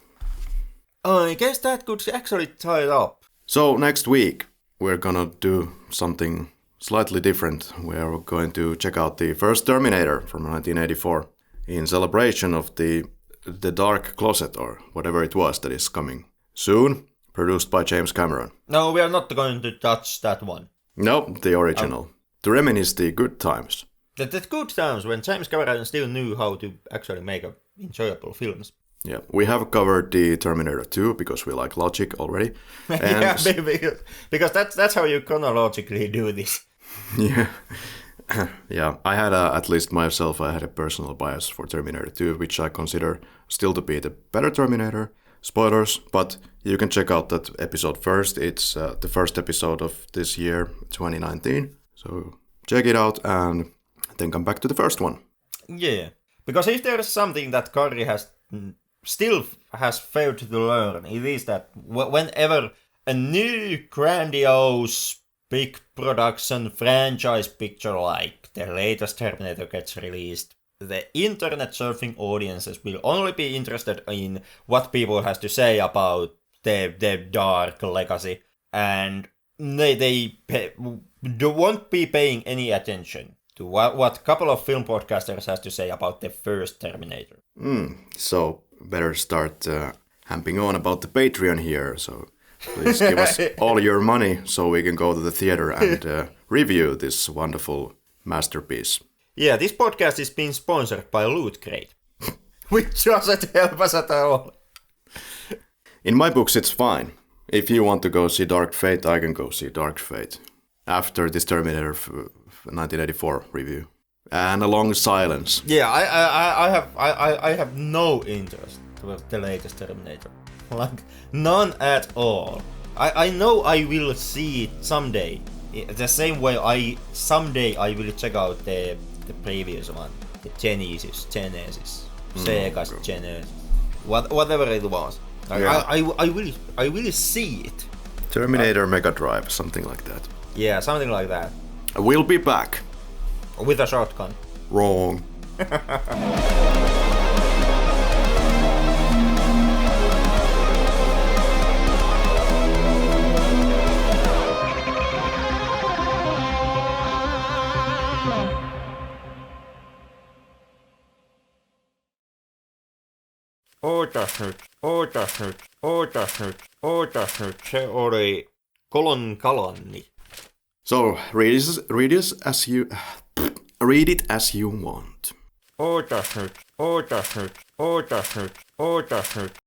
I guess that could actually tie it up.
So next week, we're gonna do something slightly different. We're going to check out the first Terminator from 1984 in celebration of the Dark Closet, or whatever it was that is coming soon, produced by James Cameron.
No, we are not going to touch that one.
No, the original. To reminisce the good times.
The good times when James Cameron still knew how to actually make enjoyable films.
Yeah, we have covered the Terminator 2 because we like logic already.
Yeah, because that's how you chronologically do this.
Yeah. Yeah, I had at least myself, I had a personal bias for Terminator 2, which I consider still to be the better Terminator. Spoilers, but you can check out that episode first. It's the first episode of this year, 2019. So check it out and then come back to the first one.
Yeah, because if there is something that Kari still has failed to learn, it is that whenever a new grandiose big production franchise picture like the latest Terminator gets released, the internet surfing audiences will only be interested in what people has to say about the dark legacy, and they won't be paying any attention to what couple of film podcasters has to say about the first Terminator.
So better start hamping on about the Patreon here, so please give us all your money so we can go to the theater and review this wonderful masterpiece.
Yeah, this podcast is being sponsored by Loot Crate, which doesn't help us at all.
In my books, it's fine. If you want to go see Dark Fate, I can go see Dark Fate after this Terminator 1984 review. And a long silence.
Yeah, I have no interest with the latest Terminator. Like, none at all. I know I will see it someday. The same way someday I will check out the previous one. The Genesis, Sega's Genesis. Whatever it was.
Yeah.
I will see it.
Terminator Mega Drive, something like that.
Yeah, something like that.
We'll be back.
With a shotgun.
Wrong.
Se oli Kolon Kalanni.
So, read it as you want.
Ootas nyt. ootas nyt, ootas nyt, ootas nyt.